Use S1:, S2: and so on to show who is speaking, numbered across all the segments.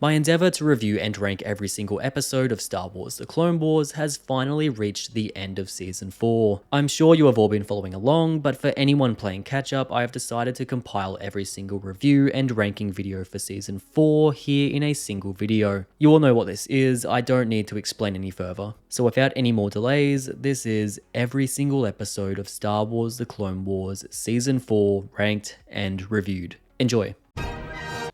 S1: My endeavor to review and rank every single episode of Star Wars The Clone Wars has finally reached the end of Season 4. I'm sure you have all been following along, but for anyone playing catch up, I have decided to compile every single review and ranking video for Season 4 here in a single video. You all know what this is, I don't need to explain any further. So without any more delays, this is every single episode of Star Wars The Clone Wars Season 4 ranked and reviewed. Enjoy!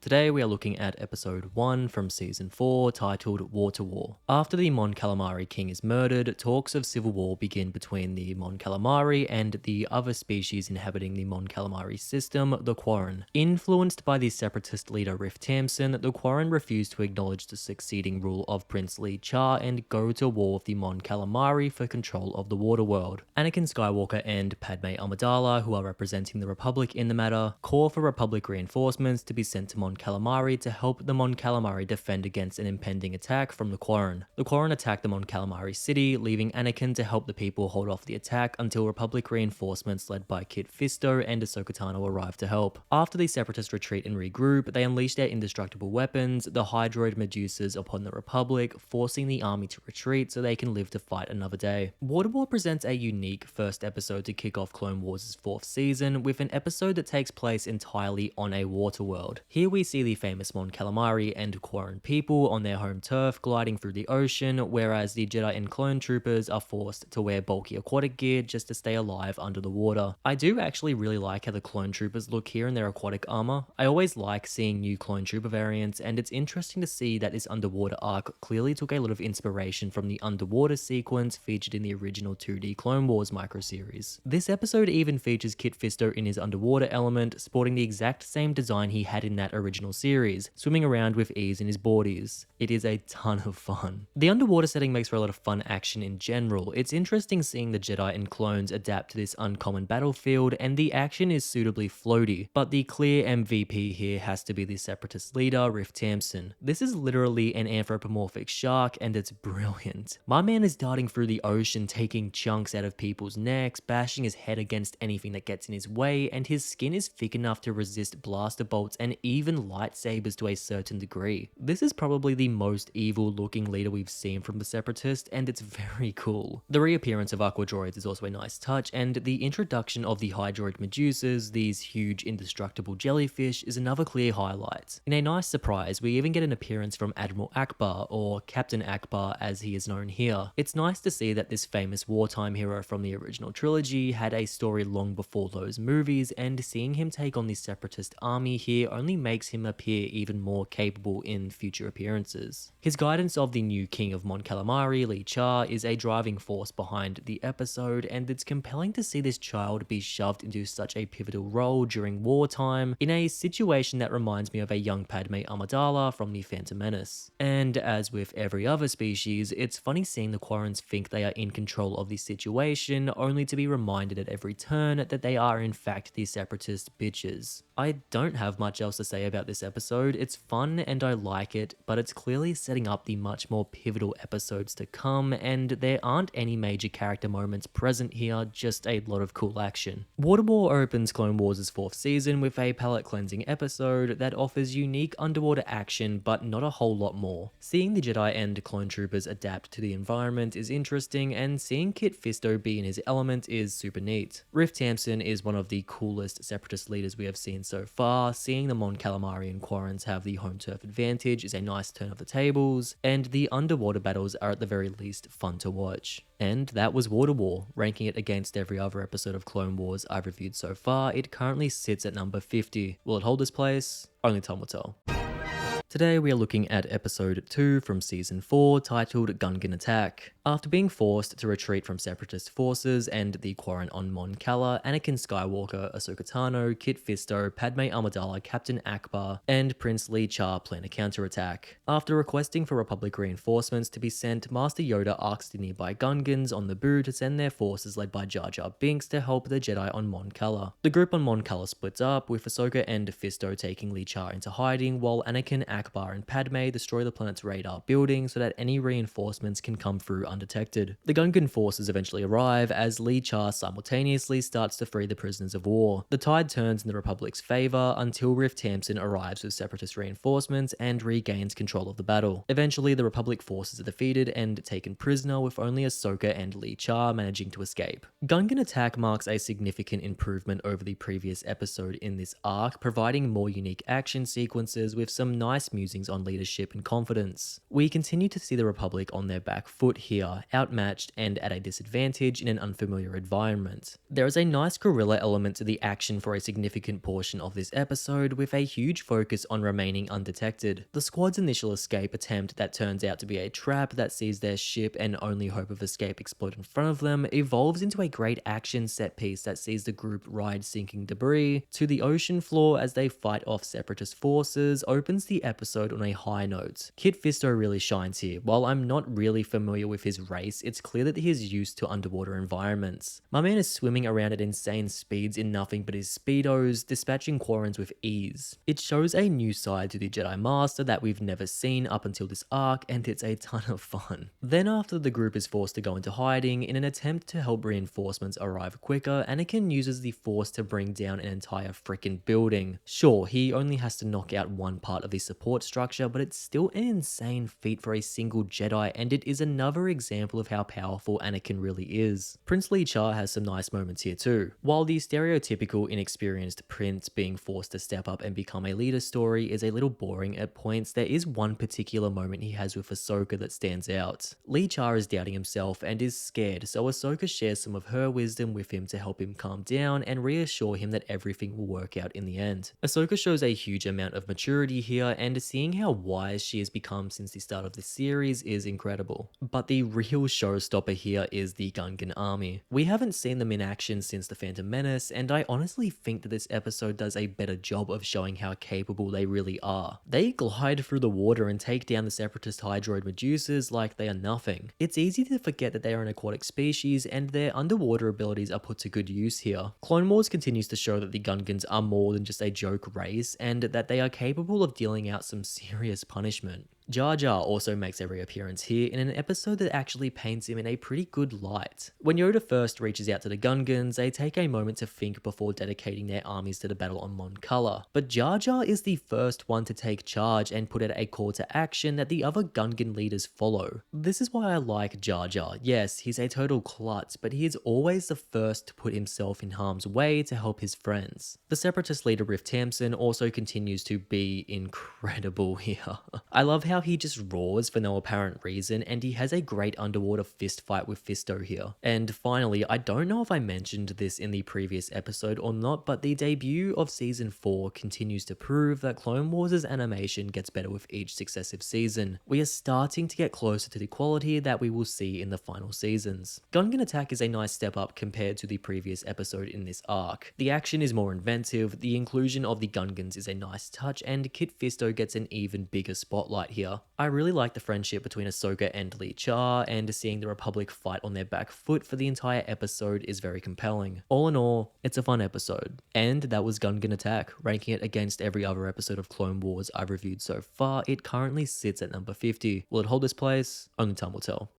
S1: Today we are looking at episode 1 from season 4 titled War to War. After the Mon Calamari king is murdered, talks of civil war begin between the Mon Calamari and the other species inhabiting the Mon Calamari system, the Quarren. Influenced by the separatist leader Riff Tamson, the Quarren refuse to acknowledge the succeeding rule of Prince Lee Cha and go to war with the Mon Calamari for control of the water world. Anakin Skywalker and Padme Amidala, who are representing the Republic in the matter, call for Republic reinforcements to be sent to Mon Calamari to help the Mon Calamari defend against an impending attack from the Quarren. The Quarren attack the Mon Calamari city, leaving Anakin to help the people hold off the attack until Republic reinforcements led by Kit Fisto and Ahsoka Tano arrive to help. After the Separatists retreat and regroup, they unleash their indestructible weapons, the Hydroid Medusas, upon the Republic, forcing the army to retreat so they can live to fight another day. War to War presents a unique first episode to kick off Clone Wars' 4th season, with an episode that takes place entirely on a water world. Here we see the famous Mon Calamari and Quarren people on their home turf gliding through the ocean, whereas the Jedi and clone troopers are forced to wear bulky aquatic gear just to stay alive under the water. I do actually really like how the clone troopers look here in their aquatic armor. I always like seeing new clone trooper variants, and it's interesting to see that this underwater arc clearly took a lot of inspiration from the underwater sequence featured in the original 2D Clone Wars microseries. This episode even features Kit Fisto in his underwater element, sporting the exact same design he had in that original series, swimming around with ease in his boardies. It is a ton of fun. The underwater setting makes for a lot of fun action in general. It's interesting seeing the Jedi and clones adapt to this uncommon battlefield, and the action is suitably floaty, but the clear MVP here has to be the Separatist leader, Riff Tamson. This is literally an anthropomorphic shark, and it's brilliant. My man is darting through the ocean, taking chunks out of people's necks, bashing his head against anything that gets in his way, and his skin is thick enough to resist blaster bolts and even lightsabers to a certain degree. This is probably the most evil looking leader we've seen from the Separatist, and it's very cool. The reappearance of Aqua Droids is also a nice touch, and the introduction of the Hydroid Medusas, these huge indestructible jellyfish, is another clear highlight. In a nice surprise, we even get an appearance from Admiral Akbar, or Captain Akbar as he is known here. It's nice to see that this famous wartime hero from the original trilogy had a story long before those movies, and seeing him take on the Separatist army here only makes him appear even more capable in future appearances. His guidance of the new king of Mon Calamari, Lee Cha, is a driving force behind the episode, and it's compelling to see this child be shoved into such a pivotal role during wartime in a situation that reminds me of a young Padme Amidala from the Phantom Menace. And as with every other species, it's funny seeing the Quarrens think they are in control of the situation, only to be reminded at every turn that they are in fact the Separatist bitches. I don't have much else to say about this episode. It's fun and I like it, but it's clearly setting up the much more pivotal episodes to come, and there aren't any major character moments present here, just a lot of cool action. War to War opens Clone Wars' 4th season with a palate cleansing episode that offers unique underwater action, but not a whole lot more. Seeing the Jedi and clone troopers adapt to the environment is interesting, and seeing Kit Fisto be in his element is super neat. Riff Tamson is one of the coolest Separatist leaders we have seen so far. Seeing the Mon Calamari and Quarrens have the home turf advantage is a nice turn of the tables, and the underwater battles are at the very least fun to watch. And that was War to War. Ranking it against every other episode of Clone Wars I've reviewed so far, it currently sits at number 50. Will it hold this place? Only time will tell. Today we are looking at episode 2 from season 4 titled Gungan Attack. After being forced to retreat from Separatist forces and the Quarren on Mon Cala, Anakin Skywalker, Ahsoka Tano, Kit Fisto, Padme Amidala, Captain Akbar, and Prince Lee Cha plan a counterattack. After requesting for Republic reinforcements to be sent, Master Yoda asks the nearby Gungans on Naboo to send their forces led by Jar Jar Binks to help the Jedi on Mon Cala. The group on Mon Cala splits up, with Ahsoka and Fisto taking Lee Cha into hiding, while Anakin Akbar and Padme destroy the planet's radar building so that any reinforcements can come through undetected. The Gungan forces eventually arrive as Lee Char simultaneously starts to free the prisoners of war. The tide turns in the Republic's favor until Rift Tamsin arrives with separatist reinforcements and regains control of the battle. Eventually, the Republic forces are defeated and taken prisoner, with only Ahsoka and Lee Char managing to escape. Gungan attack marks a significant improvement over the previous episode in this arc, providing more unique action sequences with some nice musings on leadership and confidence. We continue to see the Republic on their back foot here, outmatched and at a disadvantage in an unfamiliar environment. There is a nice guerrilla element to the action for a significant portion of this episode, with a huge focus on remaining undetected. The squad's initial escape attempt that turns out to be a trap that sees their ship and only hope of escape explode in front of them evolves into a great action set piece that sees the group ride sinking debris to the ocean floor as they fight off separatist forces, opens the episode on a high note. Kit Fisto really shines here. While I'm not really familiar with his race, it's clear that he is used to underwater environments. My man is swimming around at insane speeds in nothing but his speedos, dispatching Quarrens with ease. It shows a new side to the Jedi Master that we've never seen up until this arc, and it's a ton of fun. Then after the group is forced to go into hiding, in an attempt to help reinforcements arrive quicker, Anakin uses the Force to bring down an entire freaking building. Sure, he only has to knock out one part of the support structure, but it's still an insane feat for a single Jedi, and it is another example of how powerful Anakin really is. Prince Lee Char has some nice moments here too. While the stereotypical inexperienced prince being forced to step up and become a leader story is a little boring at points, there is one particular moment he has with Ahsoka that stands out. Lee Char is doubting himself and is scared, so Ahsoka shares some of her wisdom with him to help him calm down and reassure him that everything will work out in the end. Ahsoka shows a huge amount of maturity here, and seeing how wise she has become since the start of the series is incredible. But the real showstopper here is the Gungan army. We haven't seen them in action since The Phantom Menace, and I honestly think that this episode does a better job of showing how capable they really are. They glide through the water and take down the separatist hydroid Medusas like they are nothing. It's easy to forget that they are an aquatic species, and their underwater abilities are put to good use here. Clone Wars continues to show that the Gungans are more than just a joke race, and that they are capable of dealing out some serious punishment. Jar Jar also makes a reappearance here in an episode that actually paints him in a pretty good light. When Yoda first reaches out to the Gungans, they take a moment to think before dedicating their armies to the battle on Mon Cala. But Jar Jar is the first one to take charge and put out a call to action that the other Gungan leaders follow. This is why I like Jar Jar. Yes, he's a total klutz, but he is always the first to put himself in harm's way to help his friends. The separatist leader Rift Tamsin also continues to be incredible here. I love how he just roars for no apparent reason, and he has a great underwater fist fight with Fisto here. And finally, I don't know if I mentioned this in the previous episode or not, but the debut of season 4 continues to prove that Clone Wars' animation gets better with each successive season. We are starting to get closer to the quality that we will see in the final seasons. Gungan Attack is a nice step up compared to the previous episode in this arc. The action is more inventive, the inclusion of the Gungans is a nice touch, and Kit Fisto gets an even bigger spotlight here. I really like the friendship between Ahsoka and Lee Char, and seeing the Republic fight on their back foot for the entire episode is very compelling. All in all, it's a fun episode. And that was Gungan Attack. Ranking it against every other episode of Clone Wars I've reviewed so far, it currently sits at number 50. Will it hold this place? Only time will tell.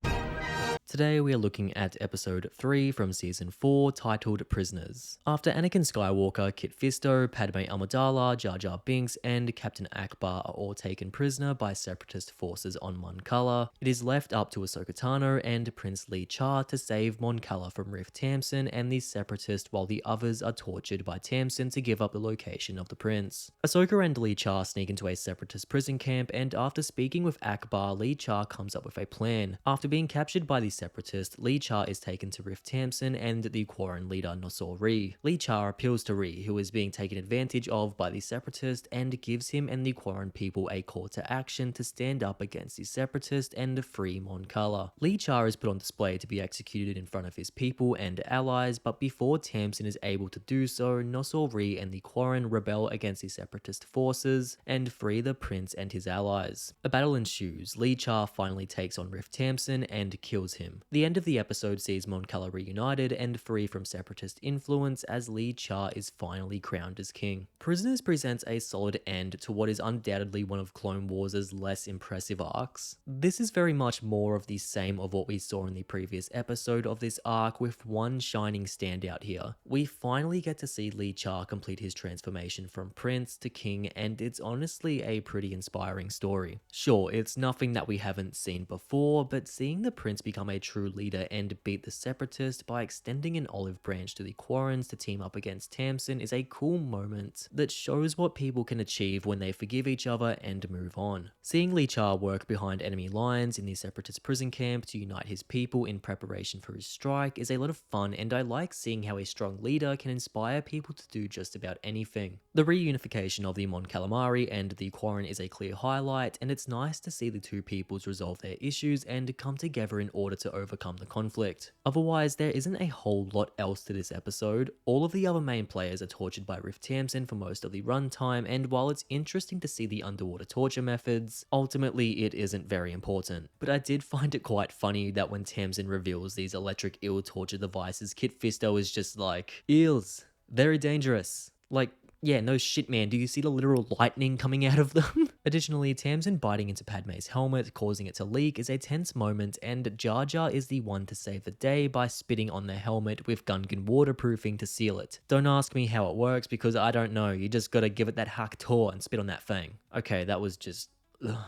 S1: Today we are looking at episode 3 from season 4, titled Prisoners. After Anakin Skywalker, Kit Fisto, Padme Amidala, Jar Jar Binks, and Captain Akbar are all taken prisoner by separatist forces on Mon Cala, it is left up to Ahsoka Tano and Prince Lee Char to save Mon Cala from Rift Tamsin and the separatists, while the others are tortured by Tamsin to give up the location of the prince. Ahsoka and Lee Char sneak into a separatist prison camp, and after speaking with Akbar, Lee Char comes up with a plan. After being captured by the separatist, Lee Char is taken to Rift Tamsin and the Quarren leader Nosor Ree. Lee Char appeals to Ree, who is being taken advantage of by the separatist, and gives him and the Quarren people a call to action to stand up against the separatist and free Mon Cala. Lee Char is put on display to be executed in front of his people and allies, but before Tamsin is able to do so, Nosor Ree and the Quarren rebel against the separatist forces and free the prince and his allies. A battle ensues. Lee Char finally takes on Rift Tamsin and kills him. him. The end of the episode sees Mon Cala reunited and free from separatist influence as Lee Cha is finally crowned as king. Prisoners presents a solid end to what is undoubtedly one of Clone Wars' less impressive arcs. This is very much more of the same of what we saw in the previous episode of this arc, with one shining standout here. We finally get to see Lee Cha complete his transformation from prince to king, and it's honestly a pretty inspiring story. Sure, it's nothing that we haven't seen before, but seeing the prince become a true leader and beat the separatists by extending an olive branch to the Quarrens to team up against Tamsin is a cool moment that shows what people can achieve when they forgive each other and move on. Seeing Lee Cha work behind enemy lines in the separatist prison camp to unite his people in preparation for his strike is a lot of fun, and I like seeing how a strong leader can inspire people to do just about anything. The reunification of the Mon Calamari and the Quarren is a clear highlight, and it's nice to see the two peoples resolve their issues and come together in order to overcome the conflict. Otherwise, there isn't a whole lot else to this episode. All of the other main players are tortured by Riff Tamsin for most of the runtime, and while it's interesting to see the underwater torture methods, ultimately it isn't very important. But I did find it quite funny that when Tamsin reveals these electric eel torture devices, Kit Fisto is just like, eels, very dangerous. Like, yeah, no shit, man. Do you see the literal lightning coming out of them? Additionally, Tamsin biting into Padme's helmet, causing it to leak, is a tense moment, and Jar Jar is the one to save the day by spitting on the helmet with Gungan waterproofing to seal it. Don't ask me how it works because I don't know. You just gotta give it that hack tour and spit on that thing. Okay, that was just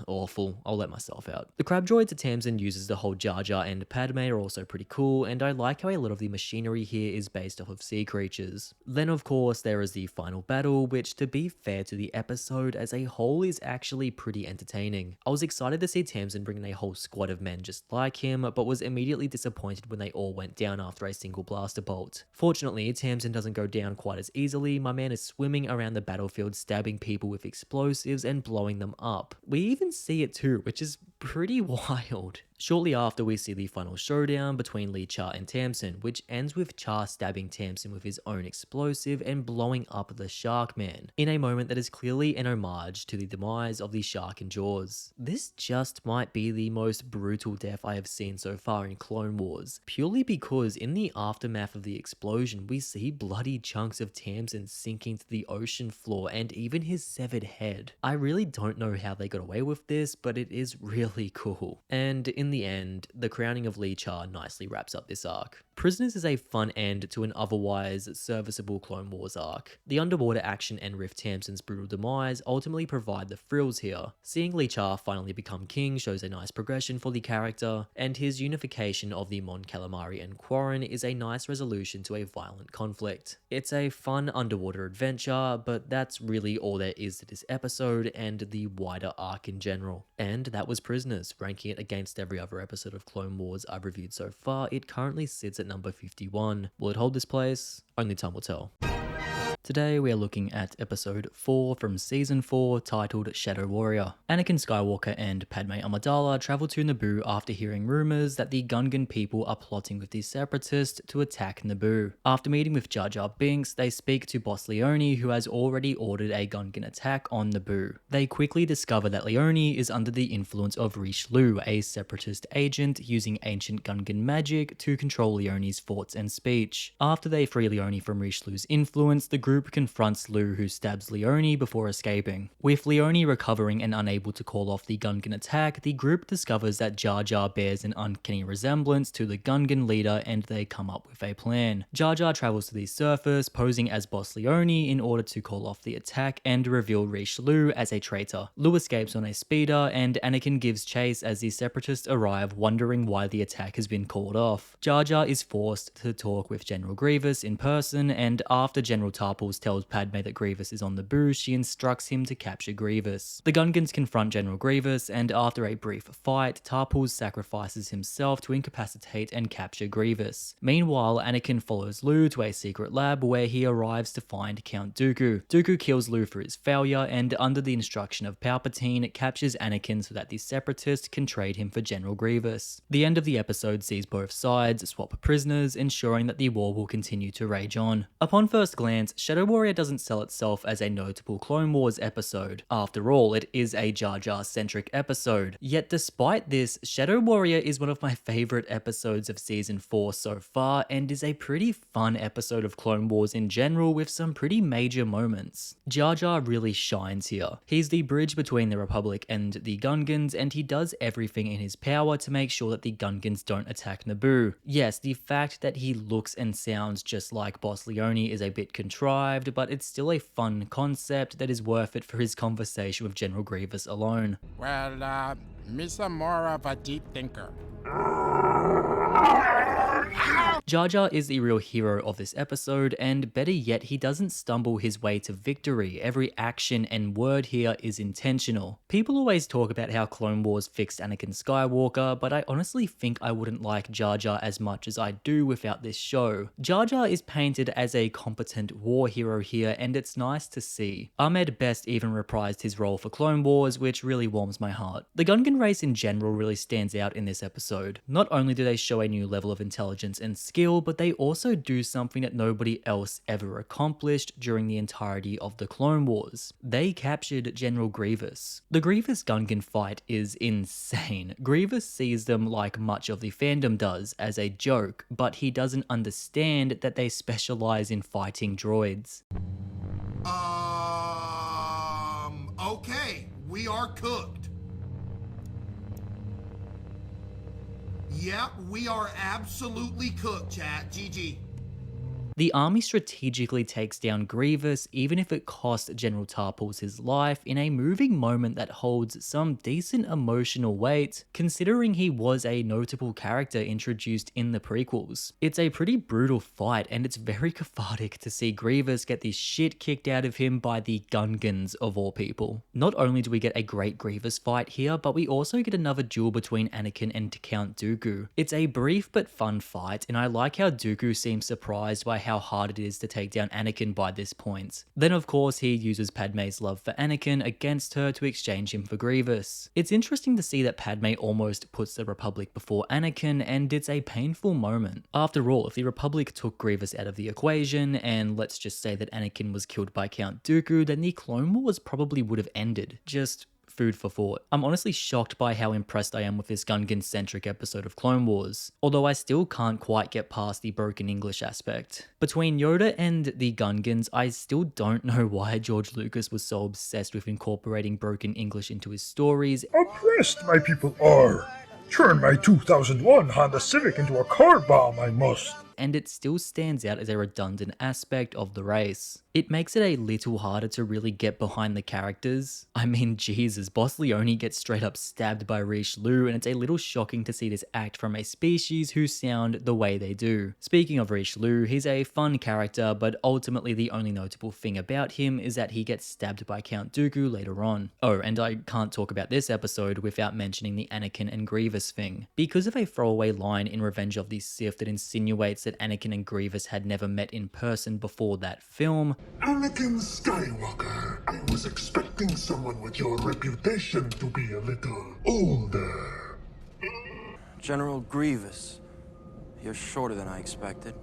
S1: awful. I'll let myself out. The crab droids that Tamsin uses to hold Jar Jar and Padme are also pretty cool, and I like how a lot of the machinery here is based off of sea creatures. Then of course there is the final battle, which to be fair to the episode as a whole is actually pretty entertaining. I was excited to see Tamsin bring in a whole squad of men just like him, but was immediately disappointed when they all went down after a single blaster bolt. Fortunately, Tamsin doesn't go down quite as easily. My man is swimming around the battlefield, stabbing people with explosives and blowing them up. We even see it too, which is pretty wild. Shortly after, we see the final showdown between Lee Cha and Tamsin, which ends with Cha stabbing Tamsin with his own explosive and blowing up the Shark Man, in a moment that is clearly an homage to the demise of the Shark in Jaws. This just might be the most brutal death I have seen so far in Clone Wars, purely because in the aftermath of the explosion, we see bloody chunks of Tamsin sinking to the ocean floor and even his severed head. I really don't know how they got away with this, but it is really cool. And in the end, the crowning of Lee Cha nicely wraps up this arc. Prisoners is a fun end to an otherwise serviceable Clone Wars arc. The underwater action and Riff Tamsin's brutal demise ultimately provide the thrills here. Seeing Lee Cha finally become king shows a nice progression for the character, and his unification of the Mon Calamari and Quarren is a nice resolution to a violent conflict. It's a fun underwater adventure, but that's really all there is to this episode and the wider arc in general. And that was Prisoners. Ranking it against every other episode of Clone Wars I've reviewed so far, it currently sits at number 51. Will it hold this place? Only time will tell. Today we are looking at episode 4 from season 4 titled Shadow Warrior. Anakin Skywalker and Padme Amidala travel to Naboo after hearing rumors that the Gungan people are plotting with the Separatists to attack Naboo. After meeting with Jar Jar Binks, they speak to Boss Leone, who has already ordered a Gungan attack on Naboo. They quickly discover that Leone is under the influence of Richelieu, a Separatist agent using ancient Gungan magic to control Leone's thoughts and speech. After they free Leone from Richelieu's influence, the group confronts Lu, who stabs Leone before escaping. With Leone recovering and unable to call off the Gungan attack, the group discovers that Jar Jar bears an uncanny resemblance to the Gungan leader, and they come up with a plan. Jar Jar travels to the surface, posing as Boss Leone in order to call off the attack and reveal Richelieu as a traitor. Lu escapes on a speeder, and Anakin gives chase as the Separatists arrive, wondering why the attack has been called off. Jar Jar is forced to talk with General Grievous in person, and after General Tarpals tells Padme that Grievous is on Naboo, she instructs him to capture Grievous. The Gungans confront General Grievous, and after a brief fight, Tarpals sacrifices himself to incapacitate and capture Grievous. Meanwhile, Anakin follows Lu to a secret lab where he arrives to find Count Dooku. Dooku kills Lu for his failure, and under the instruction of Palpatine, captures Anakin so that the Separatists can trade him for General Grievous. The end of the episode sees both sides swap prisoners, ensuring that the war will continue to rage on. Upon first glance, Shadow Warrior doesn't sell itself as a notable Clone Wars episode. After all, it is a Jar Jar centric episode. Yet despite this, Shadow Warrior is one of my favorite episodes of season 4 so far, and is a pretty fun episode of Clone Wars in general with some pretty major moments. Jar Jar really shines here. He's the bridge between the Republic and the Gungans, and he does everything in his power to make sure that the Gungans don't attack Naboo. Yes, the fact that he looks and sounds just like Boss Leone is a bit contrived, but it's still a fun concept that is worth it for his conversation with General Grievous alone.
S2: Well, Misa more of a deep thinker.
S1: Jar Jar is the real hero of this episode, and better yet, he doesn't stumble his way to victory. Every action and word here is intentional. People always talk about how Clone Wars fixed Anakin Skywalker, but I honestly think I wouldn't like Jar Jar as much as I do without this show. Jar Jar is painted as a competent war hero here, and it's nice to see. Ahmed Best even reprised his role for Clone Wars, which really warms my heart. The Gungan race in general really stands out in this episode. Not only do they show a new level of intelligence and skill, but they also do something that nobody else ever accomplished during the entirety of the Clone Wars. They captured General Grievous. The Grievous Gungan fight is insane. Grievous sees them like much of the fandom does, as a joke, but he doesn't understand that they specialize in fighting droids.
S3: Okay, we are cooked. Yep, we are absolutely cooked, chat. GG.
S1: The army strategically takes down Grievous, even if it cost General Tarpals his life, in a moving moment that holds some decent emotional weight, considering he was a notable character introduced in the prequels. It's a pretty brutal fight, and it's very cathartic to see Grievous get the shit kicked out of him by the Gungans of all people. Not only do we get a great Grievous fight here, but we also get another duel between Anakin and Count Dooku. It's a brief but fun fight, and I like how Dooku seems surprised by how hard it is to take down Anakin by this point. Then of course he uses Padme's love for Anakin against her to exchange him for Grievous. It's interesting to see that Padme almost puts the Republic before Anakin, and it's a painful moment. After all, if the Republic took Grievous out of the equation, and let's just say that Anakin was killed by Count Dooku, then the Clone Wars probably would have ended. Just food for thought. I'm honestly shocked by how impressed I am with this Gungan-centric episode of Clone Wars, although I still can't quite get past the broken English aspect. Between Yoda and the Gungans, I still don't know why George Lucas was so obsessed with incorporating broken English into his stories.
S4: Oppressed my people are. Turn my 2001 Honda Civic into a car bomb, I must.
S1: And it still stands out as a redundant aspect of the race. It makes it a little harder to really get behind the characters. I mean, Jesus, Boss Leone gets straight up stabbed by Richelieu, and it's a little shocking to see this act from a species who sound the way they do. Speaking of Richelieu, he's a fun character, but ultimately the only notable thing about him is that he gets stabbed by Count Dooku later on. Oh, and I can't talk about this episode without mentioning the Anakin and Grievous thing. Because of a throwaway line in Revenge of the Sith that insinuates that Anakin and Grievous had never met in person before that film.
S5: Anakin Skywalker, I was expecting someone with your reputation to be a little older.
S6: General Grievous, you're shorter than I expected.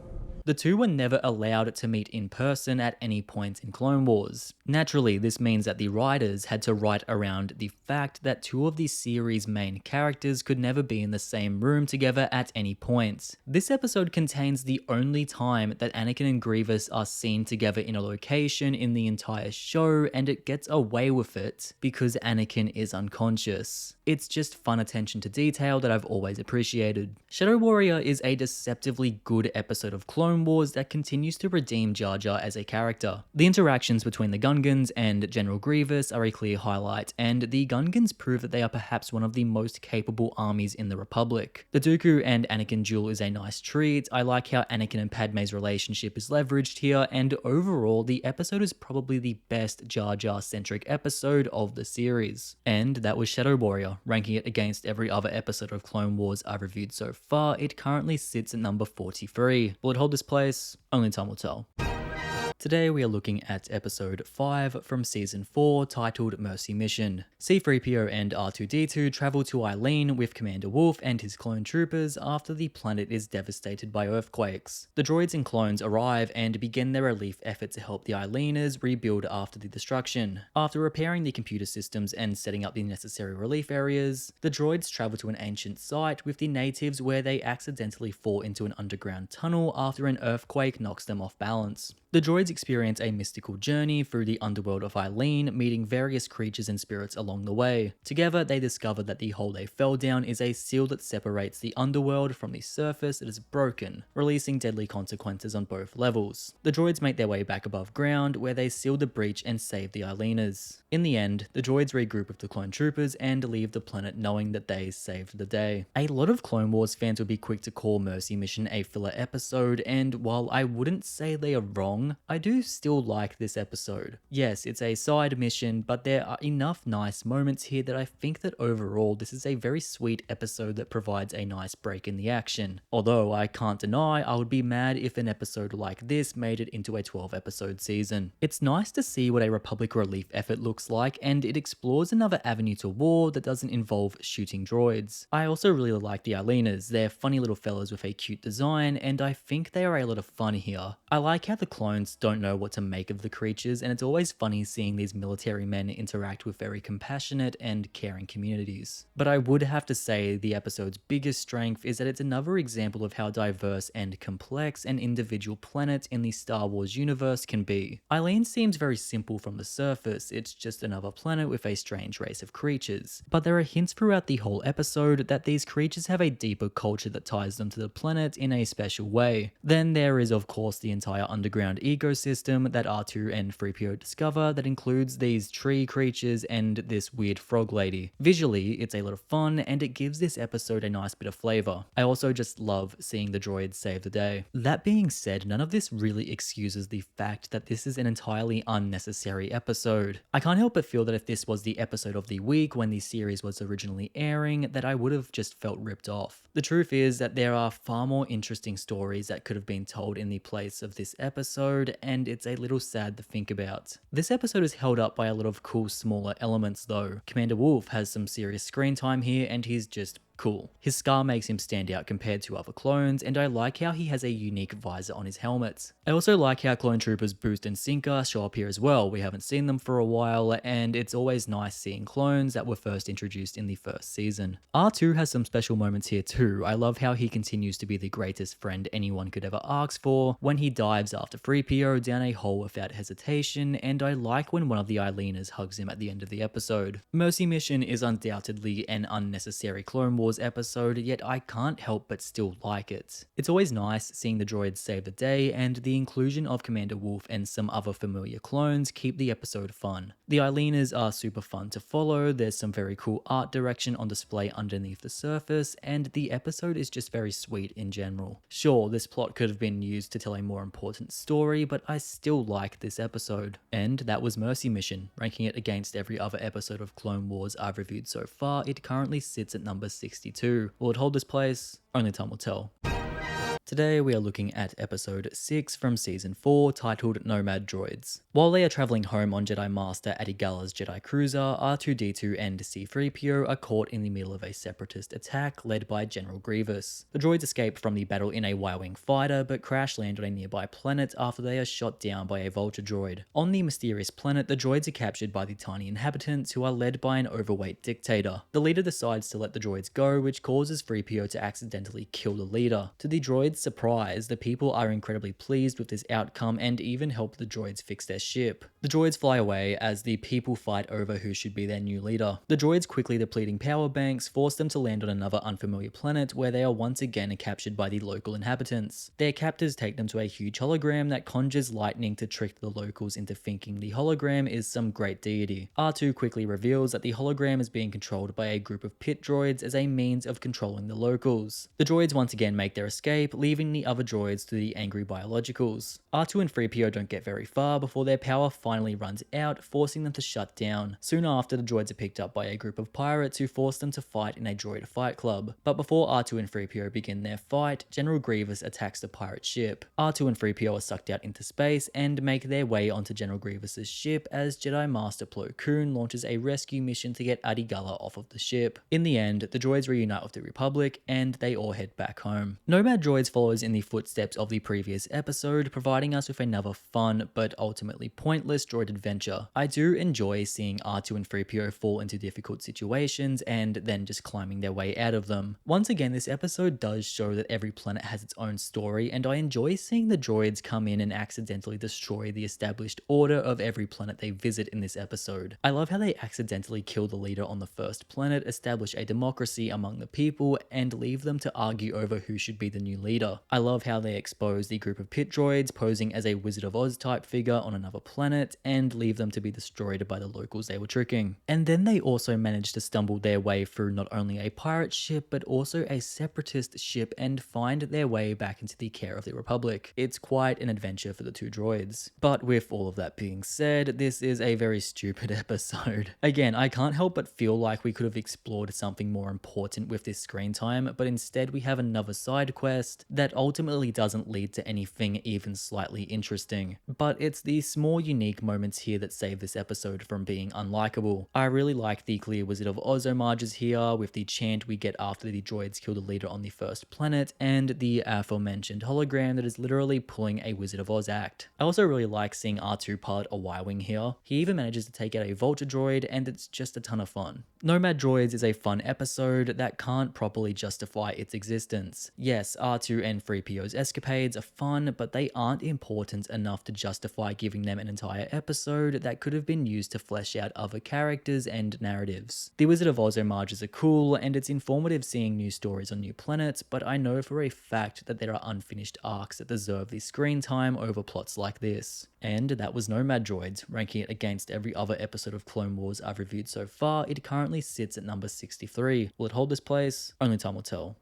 S1: The two were never allowed to meet in person at any point in Clone Wars. Naturally, this means that the writers had to write around the fact that two of the series' main characters could never be in the same room together at any point. This episode contains the only time that Anakin and Grievous are seen together in a location in the entire show, and it gets away with it because Anakin is unconscious. It's just fun attention to detail that I've always appreciated. Shadow Warrior is a deceptively good episode of Clone Wars that continues to redeem Jar Jar as a character. The interactions between the Gungans and General Grievous are a clear highlight, and the Gungans prove that they are perhaps one of the most capable armies in the Republic. The Dooku and Anakin duel is a nice treat. I like how Anakin and Padme's relationship is leveraged here, and overall, the episode is probably the best Jar Jar-centric episode of the series. And that was Shadow Warrior. Ranking it against every other episode of Clone Wars I've reviewed so far, it currently sits at number 43. Will it hold this place? Only time will tell. Today we are looking at episode 5 from season 4 titled Mercy Mission. C-3PO and R2-D2 travel to Eileen with Commander Wolf and his clone troopers after the planet is devastated by earthquakes. The droids and clones arrive and begin their relief effort to help the Eileeners rebuild after the destruction. After repairing the computer systems and setting up the necessary relief areas, the droids travel to an ancient site with the natives where they accidentally fall into an underground tunnel after an earthquake knocks them off balance. The droids experience a mystical journey through the underworld of Eileen, meeting various creatures and spirits along the way. Together, they discover that the hole they fell down is a seal that separates the underworld from the surface that is broken, releasing deadly consequences on both levels. The droids make their way back above ground, where they seal the breach and save the Eileeners. In the end, the droids regroup with the clone troopers and leave the planet knowing that they saved the day. A lot of Clone Wars fans would be quick to call Mercy Mission a filler episode, and while I wouldn't say they are wrong, I do still like this episode. Yes, it's a side mission, but there are enough nice moments here that I think that overall this is a very sweet episode that provides a nice break in the action. Although I can't deny I would be mad if an episode like this made it into a 12-episode season. It's nice to see what a Republic relief effort looks like, and it explores another avenue to war that doesn't involve shooting droids. I also really like the Eileeners. They're funny little fellas with a cute design, and I think they are a lot of fun here. I like how the clones don't know what to make of the creatures, and it's always funny seeing these military men interact with very compassionate and caring communities. But I would have to say the episode's biggest strength is that it's another example of how diverse and complex an individual planet in the Star Wars universe can be. Eileen seems very simple from the surface, it's just another planet with a strange race of creatures. But there are hints throughout the whole episode that these creatures have a deeper culture that ties them to the planet in a special way. Then there is of course the entire underground ecosystem that R2 and 3PO discover that includes these tree creatures and this weird frog lady. Visually, it's a lot of fun and it gives this episode a nice bit of flavor. I also just love seeing the droids save the day. That being said, none of this really excuses the fact that this is an entirely unnecessary episode. I can't help but feel that if this was the episode of the week when the series was originally airing, that I would have just felt ripped off. The truth is that there are far more interesting stories that could have been told in the place of this episode, and it's a little sad to think about. This episode is held up by a lot of cool smaller elements though. Commander Wolf has some serious screen time here, and he's just cool. His scar makes him stand out compared to other clones, and I like how he has a unique visor on his helmet. I also like how clone troopers Boost and Sinker show up here as well. We haven't seen them for a while, and it's always nice seeing clones that were first introduced in the first season. R2 has some special moments here too. I love how he continues to be the greatest friend anyone could ever ask for when he dives after 3PO down a hole without hesitation, and I like when one of the Eileeners hugs him at the end of the episode. Mercy Mission is undoubtedly an unnecessary Clone Wars episode, yet I can't help but still like it. It's always nice seeing the droids save the day, and the inclusion of Commander Wolf and some other familiar clones keep the episode fun. The Eileeners are super fun to follow, there's some very cool art direction on display underneath the surface, and the episode is just very sweet in general. Sure, this plot could have been used to tell a more important story, but I still like this episode. And that was Mercy Mission. Ranking it against every other episode of Clone Wars I've reviewed so far, it currently sits at number 62. Will it hold this place? Only time will tell. Today we are looking at episode 6 from season 4 titled Nomad Droids. While they are traveling home on Jedi Master Adigala's Jedi Cruiser, R2-D2 and C-3PO are caught in the middle of a separatist attack led by General Grievous. The droids escape from the battle in a Y-Wing fighter but crash land on a nearby planet after they are shot down by a vulture droid. On the mysterious planet, the droids are captured by the tiny inhabitants who are led by an overweight dictator. The leader decides to let the droids go, which causes 3PO to accidentally kill the leader. To the droids' surprise, the people are incredibly pleased with this outcome and even help the droids fix their ship. The droids fly away as the people fight over who should be their new leader. The droids quickly depleting power banks force them to land on another unfamiliar planet where they are once again captured by the local inhabitants. Their captors take them to a huge hologram that conjures lightning to trick the locals into thinking the hologram is some great deity. R2 quickly reveals that the hologram is being controlled by a group of pit droids as a means of controlling the locals. The droids once again make their escape, leaving the other droids to the angry biologicals. R2 and 3PO don't get very far before their power finally runs out, forcing them to shut down. Soon after, the droids are picked up by a group of pirates who force them to fight in a droid fight club. But before R2 and 3PO begin their fight, General Grievous attacks the pirate ship. R2 and 3PO are sucked out into space and make their way onto General Grievous's ship as Jedi Master Plo Koon launches a rescue mission to get Adi Gullah off of the ship. In the end, the droids reunite with the Republic and they all head back home. Nomad Droids follows in the footsteps of the previous episode, providing us with another fun but ultimately pointless droid adventure. I do enjoy seeing R2 and 3PO fall into difficult situations and then just climbing their way out of them. Once again, this episode does show that every planet has its own story, and I enjoy seeing the droids come in and accidentally destroy the established order of every planet they visit in this episode. I love how they accidentally kill the leader on the first planet, establish a democracy among the people, and leave them to argue over who should be the new leader. I love how they expose the group of pit droids posing as a Wizard of Oz type figure on another planet and leave them to be destroyed by the locals they were tricking. And then they also manage to stumble their way through not only a pirate ship but also a separatist ship and find their way back into the care of the Republic. It's quite an adventure for the two droids. But with all of that being said, this is a very stupid episode. Again, I can't help but feel like we could have explored something more important with this screen time, but instead we have another side quest that ultimately doesn't lead to anything even slightly interesting. But it's the small unique moments here that save this episode from being unlikable. I really like the clear Wizard of Oz homages here, with the chant we get after the droids kill the leader on the first planet, and the aforementioned hologram that is literally pulling a Wizard of Oz act. I also really like seeing R2 pilot a Y-Wing here. He even manages to take out a Vulture droid, and it's just a ton of fun. Nomad Droids is a fun episode that can't properly justify its existence. Yes, R2 and 3PO's escapades are fun, but they aren't important enough to justify giving them an entire episode that could have been used to flesh out other characters and narratives. The Wizard of Oz homages are cool, and it's informative seeing new stories on new planets, but I know for a fact that there are unfinished arcs that deserve the screen time over plots like this. And that was Nomad Droids. Ranking it against every other episode of Clone Wars I've reviewed so far, it currently sits at number 63. Will it hold this place? Only time will tell.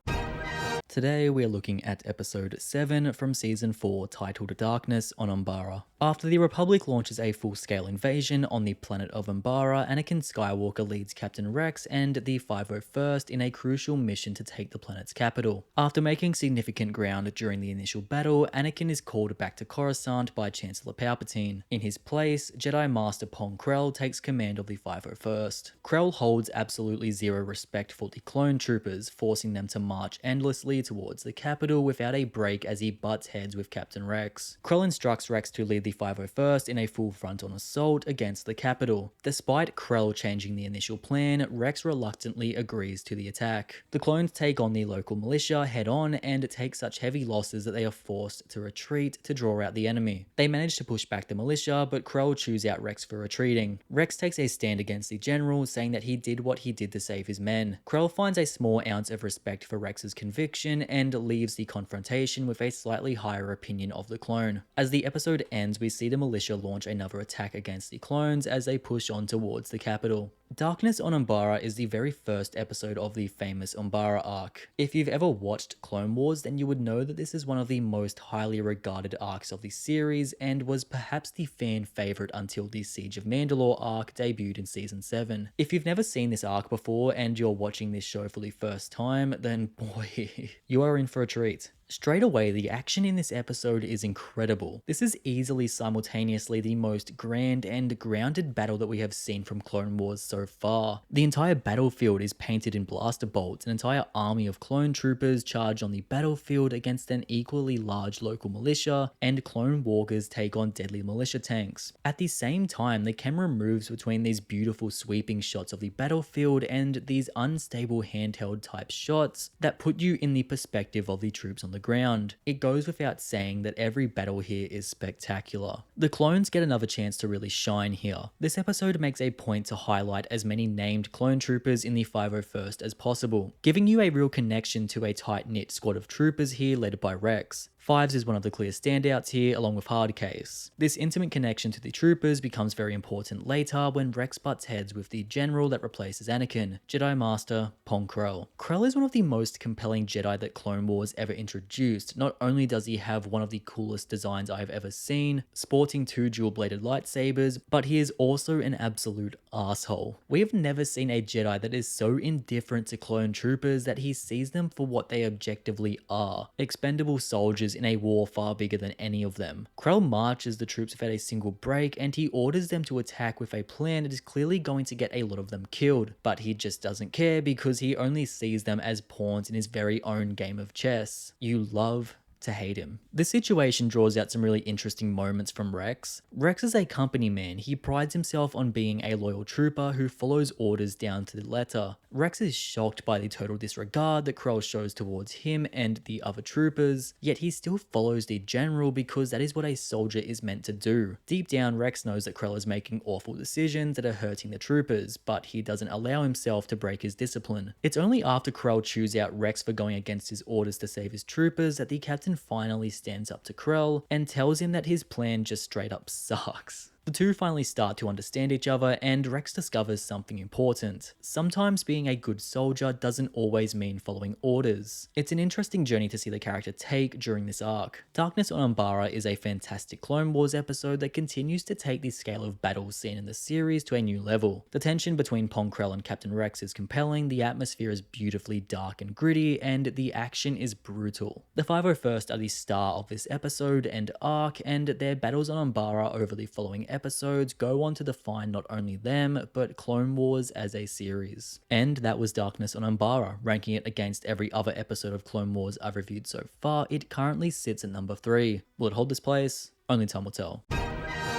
S1: Today we are looking at episode 7 from season 4, titled Darkness on Umbara. After the Republic launches a full-scale invasion on the planet of Umbara, Anakin Skywalker leads Captain Rex and the 501st in a crucial mission to take the planet's capital. After making significant ground during the initial battle, Anakin is called back to Coruscant by Chancellor Palpatine. In his place, Jedi Master Pong Krell takes command of the 501st. Krell holds absolutely zero respect for the clone troopers, forcing them to march endlessly towards the capital without a break as he butts heads with Captain Rex. Krell instructs Rex to lead the 501st in a full front-on assault against the capital. Despite Krell changing the initial plan, Rex reluctantly agrees to the attack. The clones take on the local militia head-on and take such heavy losses that they are forced to retreat to draw out the enemy. They manage to push back the militia, but Krell chews out Rex for retreating. Rex takes a stand against the general, saying that he did what he did to save his men. Krell finds a small ounce of respect for Rex's conviction and leaves the confrontation with a slightly higher opinion of the clone. As the episode ends, we see the militia launch another attack against the clones as they push on towards the capital. Darkness on Umbara is the very first episode of the famous Umbara arc. If you've ever watched Clone Wars, then you would know that this is one of the most highly regarded arcs of the series and was perhaps the fan favorite until the Siege of Mandalore arc debuted in season 7. If you've never seen this arc before and you're watching this show for the first time, then boy, you are in for a treat. Straight away, the action in this episode is incredible. This is easily simultaneously the most grand and grounded battle that we have seen from Clone Wars so far. The entire battlefield is painted in blaster bolts, an entire army of clone troopers charge on the battlefield against an equally large local militia, and clone walkers take on deadly militia tanks. At the same time, the camera moves between these beautiful sweeping shots of the battlefield and these unstable handheld type shots that put you in the perspective of the troops on the ground. It goes without saying that every battle here is spectacular. The clones get another chance to really shine here. This episode makes a point to highlight as many named clone troopers in the 501st as possible, giving you a real connection to a tight-knit squad of troopers here led by Rex. Fives is one of the clear standouts here, along with Hardcase. This intimate connection to the troopers becomes very important later when Rex butts heads with the general that replaces Anakin, Jedi Master Pong Krell. Krell is one of the most compelling Jedi that Clone Wars ever introduced. Not only does he have one of the coolest designs I've ever seen, sporting 2 dual-bladed lightsabers, but he is also an absolute asshole. We have never seen a Jedi that is so indifferent to clone troopers that he sees them for what they objectively are, expendable soldiers in a war far bigger than any of them. Krell marches the troops without a single break, and he orders them to attack with a plan that is clearly going to get a lot of them killed, but he just doesn't care because he only sees them as pawns in his very own game of chess. You love to hate him. This situation draws out some really interesting moments from Rex. Rex is a company man. He prides himself on being a loyal trooper who follows orders down to the letter. Rex is shocked by the total disregard that Krell shows towards him and the other troopers, yet he still follows the general because that is what a soldier is meant to do. Deep down, Rex knows that Krell is making awful decisions that are hurting the troopers, but he doesn't allow himself to break his discipline. It's only after Krell chews out Rex for going against his orders to save his troopers that the captain finally stands up to Krell and tells him that his plan just straight up sucks. The two finally start to understand each other, and Rex discovers something important. Sometimes being a good soldier doesn't always mean following orders. It's an interesting journey to see the character take during this arc. Darkness on Umbara is a fantastic Clone Wars episode that continues to take the scale of battles seen in the series to a new level. The tension between Pong Krell and Captain Rex is compelling, the atmosphere is beautifully dark and gritty, and the action is brutal. The 501st are the star of this episode and arc, and their battles on Umbara over the following episodes go on to define not only them, but Clone Wars as a series. And that was Darkness on Umbara. Ranking it against every other episode of Clone Wars I've reviewed so far, it currently sits at number 3. Will it hold this place? Only time will tell.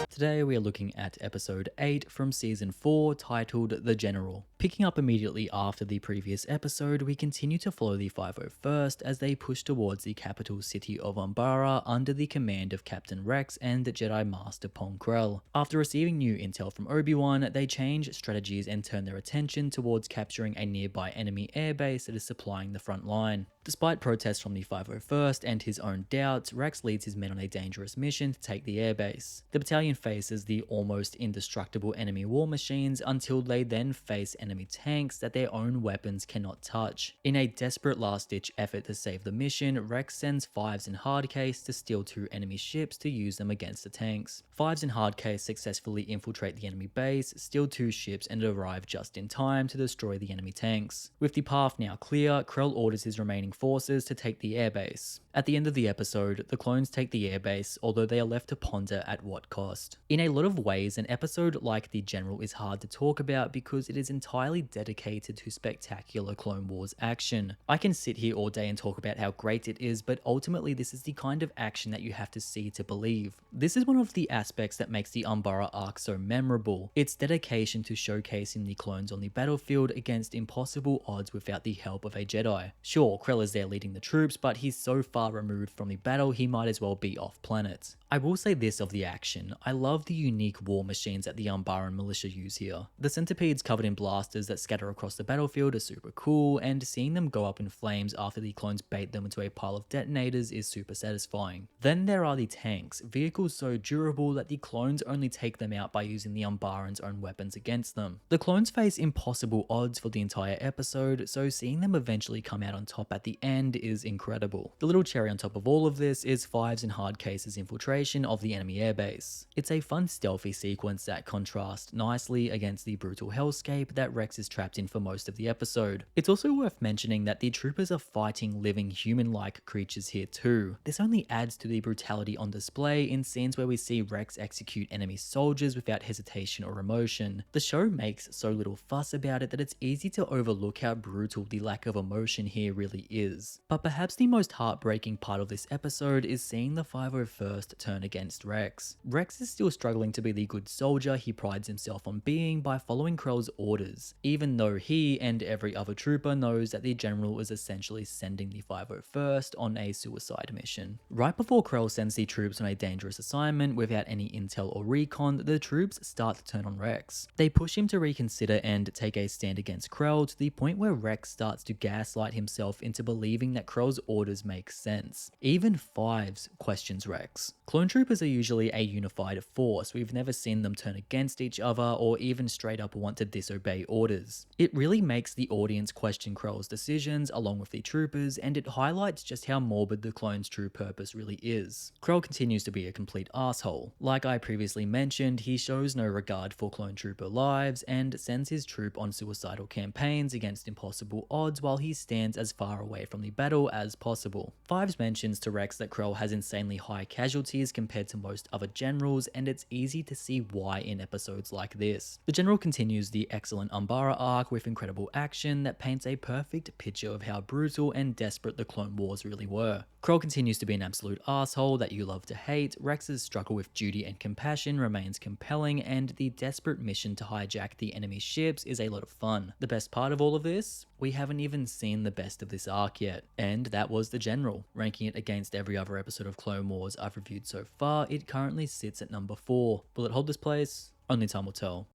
S1: Today we are looking at episode 8 from season 4 titled The General. Picking up immediately after the previous episode, we continue to follow the 501st as they push towards the capital city of Umbara under the command of Captain Rex and Jedi Master Pong Krell. After receiving new intel from Obi-Wan, they change strategies and turn their attention towards capturing a nearby enemy airbase that is supplying the front line. Despite protests from the 501st and his own doubts, Rex leads his men on a dangerous mission to take the airbase. The battalion faces the almost indestructible enemy war machines until they then face enemy tanks that their own weapons cannot touch. In a desperate last-ditch effort to save the mission, Rex sends Fives and Hardcase to steal 2 enemy ships to use them against the tanks. Fives and Hardcase successfully infiltrate the enemy base, steal 2 ships, and arrive just in time to destroy the enemy tanks. With the path now clear, Krell orders his remaining forces to take the airbase. At the end of the episode, the clones take the airbase, although they are left to ponder at what cost. In a lot of ways, an episode like The General is hard to talk about because it is entirely dedicated to spectacular Clone Wars action. I can sit here all day and talk about how great it is, but ultimately this is the kind of action that you have to see to believe. This is one of the aspects that makes the Umbara arc so memorable, its dedication to showcasing the clones on the battlefield against impossible odds without the help of a Jedi. Sure, Krell is there leading the troops, but he's so far removed from the battle he might as well be off planet. I will say this of the action, I love the unique war machines that the Umbaran militia use here. The centipedes covered in blasters that scatter across the battlefield are super cool, and seeing them go up in flames after the clones bait them into a pile of detonators is super satisfying. Then there are the tanks, vehicles so durable that the clones only take them out by using the Umbaran's own weapons against them. The clones face impossible odds for the entire episode, so seeing them eventually come out on top at the end is incredible. The little cherry on top of all of this is Fives and Hardcase's infiltration of the enemy airbase. It's a fun stealthy sequence that contrasts nicely against the brutal hellscape that Rex is trapped in for most of the episode. It's also worth mentioning that the troopers are fighting living human-like creatures here too. This only adds to the brutality on display in scenes where we see Rex execute enemy soldiers without hesitation or emotion. The show makes so little fuss about it that it's easy to overlook how brutal the lack of emotion here really is. But perhaps the most heartbreaking part of this episode is seeing the 501st turn against Rex. Rex is still struggling to be the good soldier he prides himself on being by following Krell's orders. orders, even though he and every other trooper knows that the general is essentially sending the 501st on a suicide mission. Right before Krell sends the troops on a dangerous assignment without any intel or recon, the troops start to turn on Rex. They push him to reconsider and take a stand against Krell to the point where Rex starts to gaslight himself into believing that Krell's orders make sense. Even Fives questions Rex. Clone troopers are usually a unified force. We've never seen them turn against each other or even straight up want to disobey orders. It really makes the audience question Krell's decisions along with the troopers, and it highlights just how morbid the clone's true purpose really is. Krell continues to be a complete asshole. Like I previously mentioned, he shows no regard for clone trooper lives and sends his troop on suicidal campaigns against impossible odds while he stands as far away from the battle as possible. Fives mentions to Rex that Krell has insanely high casualties compared to most other generals, and it's easy to see why in episodes like this. The general continues the excellent Umbara arc with incredible action that paints a perfect picture of how brutal and desperate the Clone Wars really were. Krell continues to be an absolute asshole that you love to hate, Rex's struggle with duty and compassion remains compelling, and the desperate mission to hijack the enemy ships is a lot of fun. The best part of all of this? We haven't even seen the best of this arc yet, and that was the general. Ranking it against every other episode of Clone Wars I've reviewed so far, it currently sits at number 4. Will it hold this place? Only time will tell.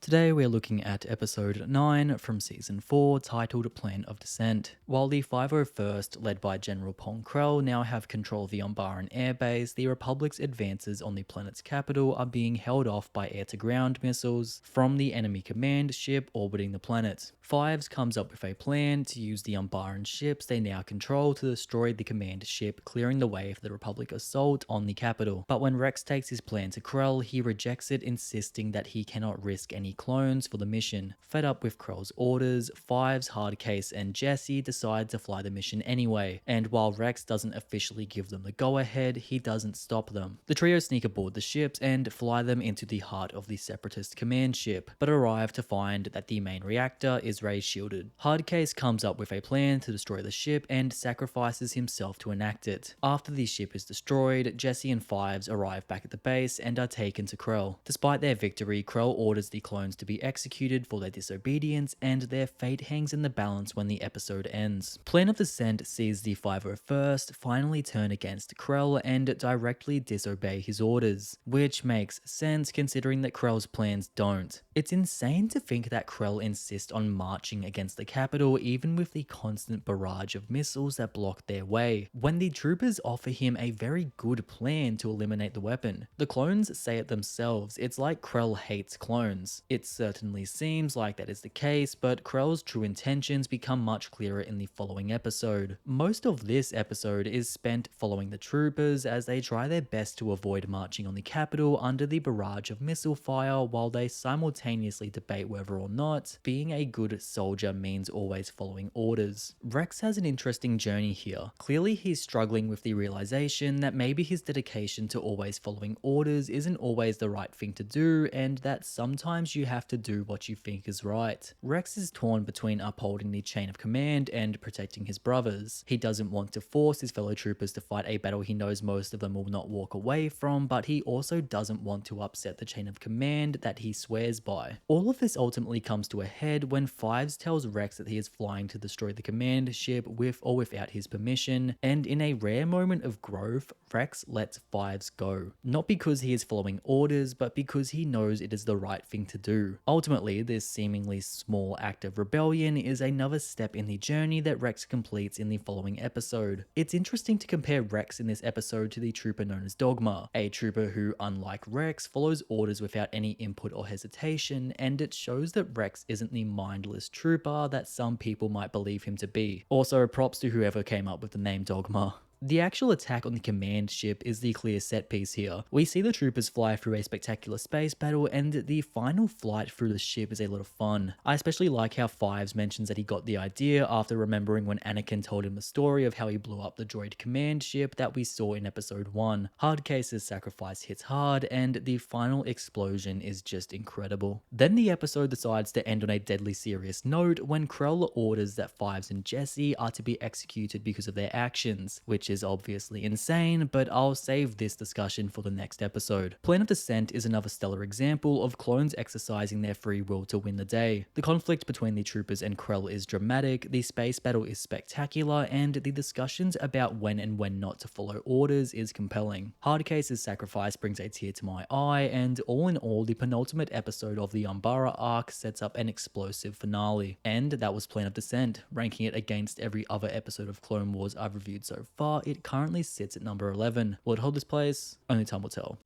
S1: Today we are looking at episode 9 from season 4 titled Plan of Descent. While the 501st, led by General Pong Krell, now have control of the Umbaran airbase, the Republic's advances on the planet's capital are being held off by air-to-ground missiles from the enemy command ship orbiting the planet. Fives comes up with a plan to use the Umbaran ships they now control to destroy the command ship, clearing the way for the Republic assault on the capital. But when Rex takes his plan to Krell, he rejects it, insisting that he cannot risk any clones for the mission. Fed up with Krell's orders, Fives, Hardcase, and Jesse decide to fly the mission anyway, and while Rex doesn't officially give them the go-ahead, he doesn't stop them. The trio sneak aboard the ships and fly them into the heart of the Separatist command ship, but arrive to find that the main reactor is ray-shielded. Hardcase comes up with a plan to destroy the ship and sacrifices himself to enact it. After the ship is destroyed, Jesse and Fives arrive back at the base and are taken to Krell. Despite their victory, Krell orders the clones to be executed for their disobedience, and their fate hangs in the balance when the episode ends. Plan of Descent sees the 501st finally turn against Krell and directly disobey his orders, which makes sense considering that Krell's plans don't. It's insane to think that Krell insists on marching against the capital even with the constant barrage of missiles that block their way, when the troopers offer him a very good plan to eliminate the weapon. The clones say it themselves, it's like Krell hates clones. It certainly seems like that is the case, but Krell's true intentions become much clearer in the following episode. Most of this episode is spent following the troopers as they try their best to avoid marching on the capital under the barrage of missile fire, while they simultaneously debate whether or not being a good soldier means always following orders. Rex has an interesting journey here. Clearly he's struggling with the realization that maybe his dedication to always following orders isn't always the right thing to do, and that sometimes you have to do what you think is right. Rex is torn between upholding the chain of command and protecting his brothers. He doesn't want to force his fellow troopers to fight a battle he knows most of them will not walk away from, but he also doesn't want to upset the chain of command that he swears by. All of this ultimately comes to a head when Fives tells Rex that he is flying to destroy the command ship with or without his permission, and in a rare moment of growth, Rex lets Fives go. Not because he is following orders, but because he knows it is the right thing to do. Ultimately, this seemingly small act of rebellion is another step in the journey that Rex completes in the following episode. It's interesting to compare Rex in this episode to the trooper known as Dogma, a trooper who, unlike Rex, follows orders without any input or hesitation, and it shows that Rex isn't the mindless trooper that some people might believe him to be. Also, props to whoever came up with the name Dogma. The actual attack on the command ship is the clear set piece here. We see the troopers fly through a spectacular space battle, and the final flight through the ship is a lot of fun. I especially like how Fives mentions that he got the idea after remembering when Anakin told him the story of how he blew up the droid command ship that we saw in episode 1. Hardcase's sacrifice hits hard, and the final explosion is just incredible. Then the episode decides to end on a deadly serious note when Krell orders that Fives and Jesse are to be executed because of their actions, which which is obviously insane, but I'll save this discussion for the next episode. Plan of Descent is another stellar example of clones exercising their free will to win the day. The conflict between the troopers and Krell is dramatic, the space battle is spectacular, and the discussions about when and when not to follow orders is compelling. Hardcase's sacrifice brings a tear to my eye, and all in all, the penultimate episode of the Umbara arc sets up an explosive finale. And that was Plan of Descent. Ranking it against every other episode of Clone Wars I've reviewed so far, it currently sits at number 11. Will it hold this place? Only time will tell.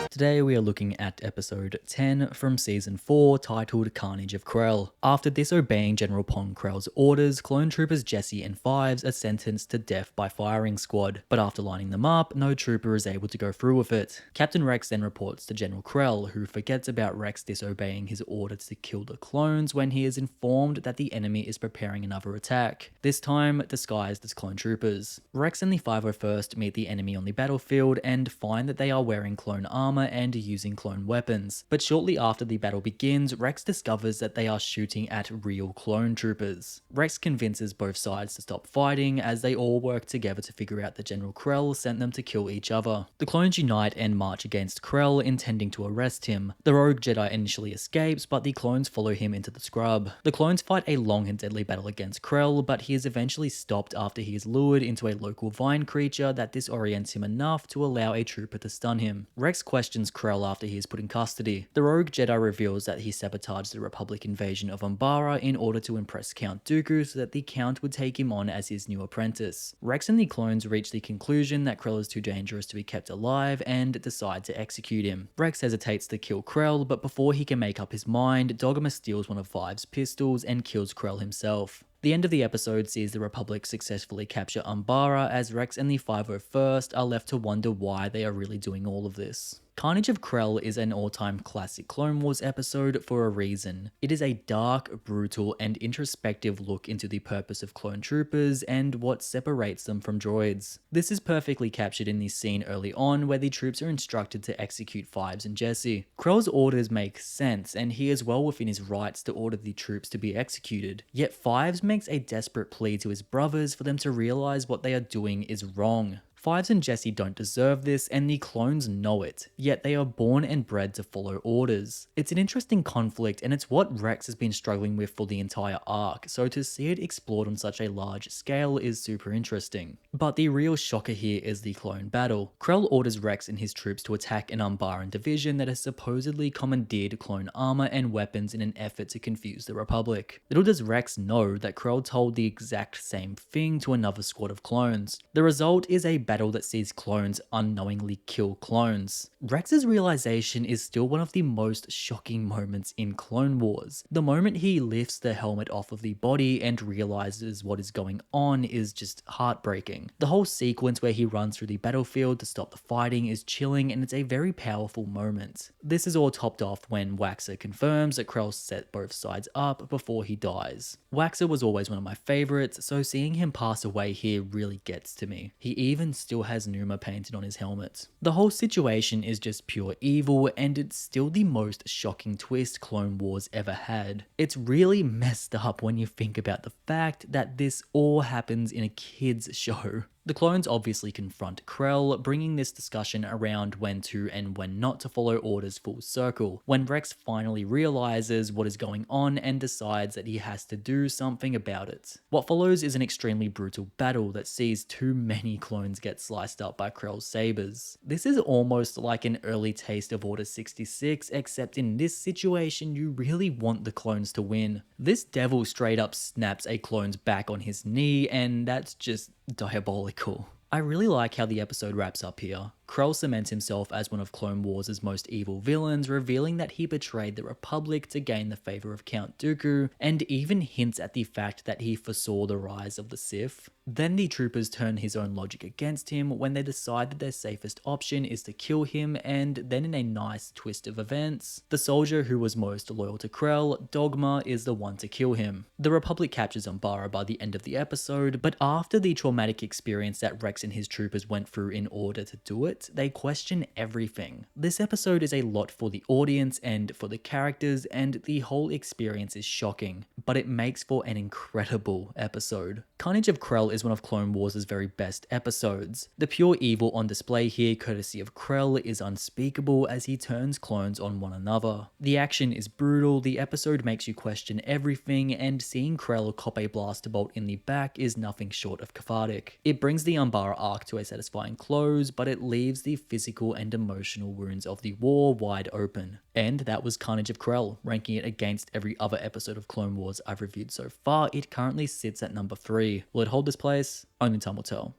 S1: Today we are looking at episode 10 from season 4 titled Carnage of Krell. After disobeying General Pong Krell's orders, clone troopers Jesse and Fives are sentenced to death by firing squad, but after lining them up, no trooper is able to go through with it. Captain Rex then reports to General Krell, who forgets about Rex disobeying his order to kill the clones when he is informed that the enemy is preparing another attack, this time disguised as clone troopers. Rex and the 501st meet the enemy on the battlefield and find that they are wearing clone armor and using clone weapons, but shortly after the battle begins, Rex discovers that they are shooting at real clone troopers. Rex convinces both sides to stop fighting as they all work together to figure out that General Krell sent them to kill each other. The clones unite and march against Krell, intending to arrest him. The rogue Jedi initially escapes, but the clones follow him into the scrub. The clones fight a long and deadly battle against Krell, but he is eventually stopped after he is lured into a local vine creature that disorients him enough to allow a trooper to stun him. Rex questions Krell after he is put in custody. The rogue Jedi reveals that he sabotaged the Republic invasion of Umbara in order to impress Count Dooku so that the Count would take him on as his new apprentice. Rex and the clones reach the conclusion that Krell is too dangerous to be kept alive and decide to execute him. Rex hesitates to kill Krell, but before he can make up his mind, Dogma steals one of Five's pistols and kills Krell himself. The end of the episode sees the Republic successfully capture Umbara as Rex and the 501st are left to wonder why they are really doing all of this. Carnage of Krell is an all-time classic Clone Wars episode for a reason. It is a dark, brutal, and introspective look into the purpose of clone troopers and what separates them from droids. This is perfectly captured in the scene early on where the troops are instructed to execute Fives and Jesse. Krell's orders make sense, and he is well within his rights to order the troops to be executed. Yet Fives makes a desperate plea to his brothers for them to realize what they are doing is wrong. Fives and Jesse don't deserve this, and the clones know it, yet they are born and bred to follow orders. It's an interesting conflict, and it's what Rex has been struggling with for the entire arc, so to see it explored on such a large scale is super interesting. But the real shocker here is the clone battle. Krell orders Rex and his troops to attack an Umbaran division that has supposedly commandeered clone armor and weapons in an effort to confuse the Republic. Little does Rex know that Krell told the exact same thing to another squad of clones. The result is a battle that sees clones unknowingly kill clones. Rex's realization is still one of the most shocking moments in Clone Wars. The moment he lifts the helmet off of the body and realizes what is going on is just heartbreaking. The whole sequence where he runs through the battlefield to stop the fighting is chilling, and it's a very powerful moment. This is all topped off when Waxer confirms that Krell set both sides up before he dies. Waxer was always one of my favorites, so seeing him pass away here really gets to me. He even still has Numa painted on his helmet. The whole situation is just pure evil, and it's still the most shocking twist Clone Wars ever had. It's really messed up when you think about the fact that this all happens in a kids show. The clones obviously confront Krell, bringing this discussion around when to and when not to follow orders full circle, when Rex finally realizes what is going on and decides that he has to do something about it. What follows is an extremely brutal battle that sees too many clones get sliced up by Krell's sabers. This is almost like an early taste of Order 66, except in this situation you really want the clones to win. This devil straight up snaps a clone's back on his knee, and that's just diabolical. I really like how the episode wraps up here. Krell cements himself as one of Clone Wars' most evil villains, revealing that he betrayed the Republic to gain the favor of Count Dooku, and even hints at the fact that he foresaw the rise of the Sith. Then the troopers turn his own logic against him when they decide that their safest option is to kill him, and then in a nice twist of events, the soldier who was most loyal to Krell, Dogma, is the one to kill him. The Republic captures Umbara by the end of the episode, but after the traumatic experience that Rex and his troopers went through in order to do it, it, they question everything. This episode is a lot for the audience and for the characters, and the whole experience is shocking, but it makes for an incredible episode. Carnage of Krell is one of Clone Wars' very best episodes. The pure evil on display here, courtesy of Krell, is unspeakable as he turns clones on one another. The action is brutal, the episode makes you question everything, and seeing Krell cop a blaster bolt in the back is nothing short of cathartic. It brings the Umbara arc to a satisfying close, but it leaves the physical and emotional wounds of the war wide open. And that was Carnage of Krell. Ranking it against every other episode of Clone Wars I've reviewed so far, it currently sits at number 3. Will it hold this place? Only time will tell.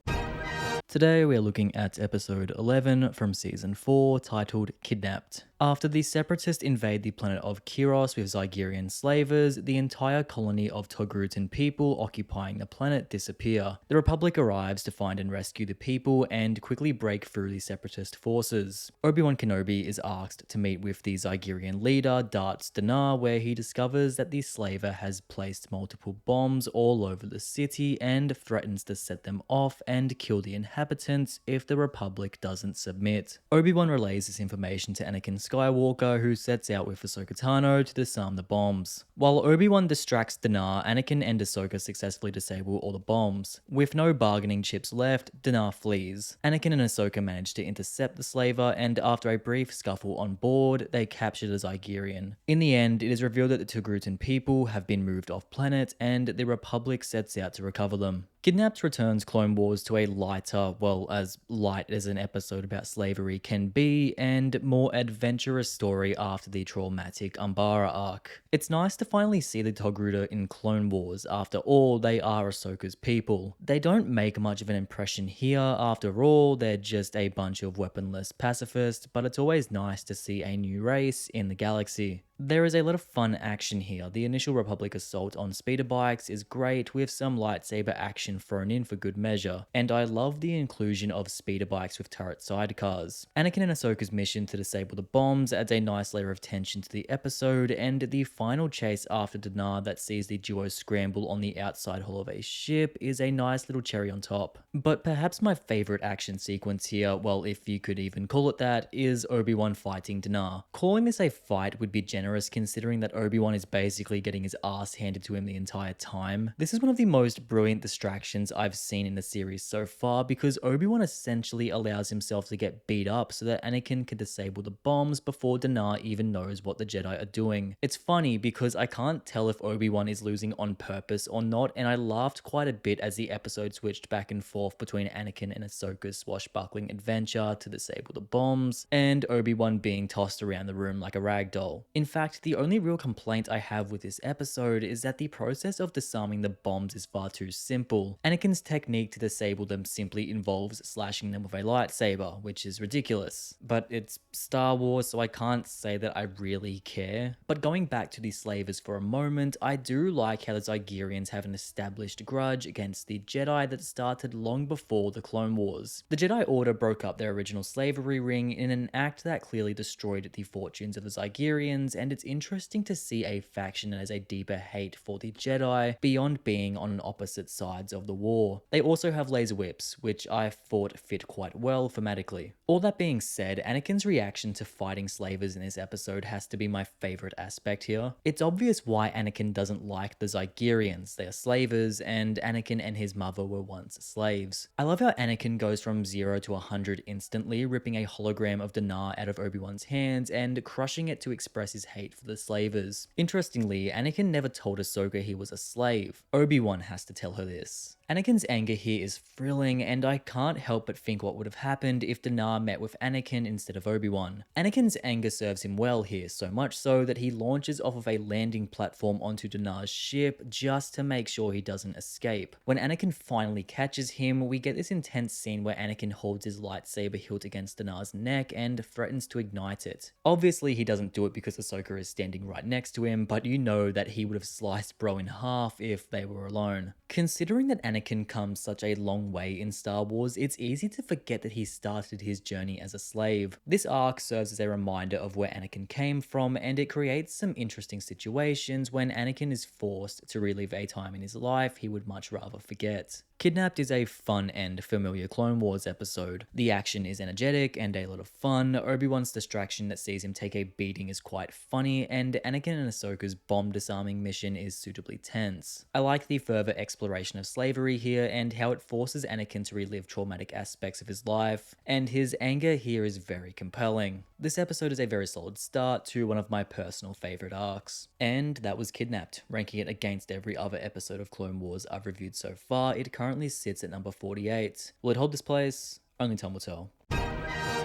S1: Today we are looking at episode 11 from season 4, titled Kidnapped. After the Separatists invade the planet of Kiros with Zygerian slavers, the entire colony of Togrutan people occupying the planet disappear. The Republic arrives to find and rescue the people and quickly break through the Separatist forces. Obi-Wan Kenobi is asked to meet with the Zygerian leader, Darts Danar, where he discovers that the slaver has placed multiple bombs all over the city and threatens to set them off and kill the inhabitants if the Republic doesn't submit. Obi-Wan relays this information to Anakin Skywalker, who sets out with Ahsoka Tano to disarm the bombs. While Obi-Wan distracts Danar, Anakin and Ahsoka successfully disable all the bombs. With no bargaining chips left, Danar flees. Anakin and Ahsoka manage to intercept the slaver, and after a brief scuffle on board, they capture the Zygerian. In the end, it is revealed that the Togrutan people have been moved off planet, and the Republic sets out to recover them. Kidnapped returns Clone Wars to a lighter, well, as light as an episode about slavery can be, and more adventurous story after the traumatic Umbara arc. It's nice to finally see the Togruta in Clone Wars. After all, they are Ahsoka's people. They don't make much of an impression here, after all, they're just a bunch of weaponless pacifists, but it's always nice to see a new race in the galaxy. There is a lot of fun action here. The initial Republic assault on speeder bikes is great, with some lightsaber action thrown in for good measure, and I love the inclusion of speeder bikes with turret sidecars. Anakin and Ahsoka's mission to disable the bombs adds a nice layer of tension to the episode, and the final chase after Danar that sees the duo scramble on the outside hull of a ship is a nice little cherry on top. But perhaps my favorite action sequence here, well, if you could even call it that, is Obi-Wan fighting Danar. Calling this a fight would be generous, considering that Obi-Wan is basically getting his ass handed to him the entire time. This is one of the most brilliant distractions I've seen in the series so far, because Obi-Wan essentially allows himself to get beat up so that Anakin can disable the bombs before Danar even knows what the Jedi are doing. It's funny because I can't tell if Obi-Wan is losing on purpose or not, and I laughed quite a bit as the episode switched back and forth between Anakin and Ahsoka's swashbuckling adventure to disable the bombs, and Obi-Wan being tossed around the room like a rag doll. In fact, the only real complaint I have with this episode is that the process of disarming the bombs is far too simple. Anakin's technique to disable them simply involves slashing them with a lightsaber, which is ridiculous. But it's Star Wars, so I can't say that I really care. But going back to the slavers for a moment, I do like how the Zygerians have an established grudge against the Jedi that started long before the Clone Wars. The Jedi Order broke up their original slavery ring in an act that clearly destroyed the fortunes of the Zygerians, and it's interesting to see a faction that has a deeper hate for the Jedi beyond being on opposite sides of the war. They also have laser whips, which I thought fit quite well thematically. All that being said, Anakin's reaction to fighting slavers in this episode has to be my favorite aspect here. It's obvious why Anakin doesn't like the Zygerians. They are slavers, and Anakin and his mother were once slaves. I love how Anakin goes from 0 to 100 instantly, ripping a hologram of Danar out of Obi-Wan's hands and crushing it to express his hate for the slavers. Interestingly, Anakin never told Ahsoka he was a slave. Obi-Wan has to tell her this. Anakin's anger here is thrilling, and I can't help but think what would have happened if Danar met with Anakin instead of Obi-Wan. Anakin's anger serves him well here, so much so that he launches off of a landing platform onto Danar's ship just to make sure he doesn't escape. When Anakin finally catches him, we get this intense scene where Anakin holds his lightsaber hilt against Danar's neck and threatens to ignite it. Obviously, he doesn't do it because Ahsoka is standing right next to him, but you know that he would have sliced bro in half if they were alone. Considering that Anakin comes such a long way in Star Wars, it's easy to forget that he started his journey as a slave. This arc serves as a reminder of where Anakin came from, and it creates some interesting situations when Anakin is forced to relive a time in his life he would much rather forget. Kidnapped is a fun and familiar Clone Wars episode. The action is energetic and a lot of fun, Obi-Wan's distraction that sees him take a beating is quite funny, and Anakin and Ahsoka's bomb disarming mission is suitably tense. I like the further exploration of slavery here and how it forces Anakin to relive traumatic aspects of his life, and his anger here is very compelling. This episode is a very solid start to one of my personal favourite arcs. And that was Kidnapped. Ranking it against every other episode of Clone Wars I've reviewed so far, it currently sits at number 48. Will it hold this place? Only time will tell.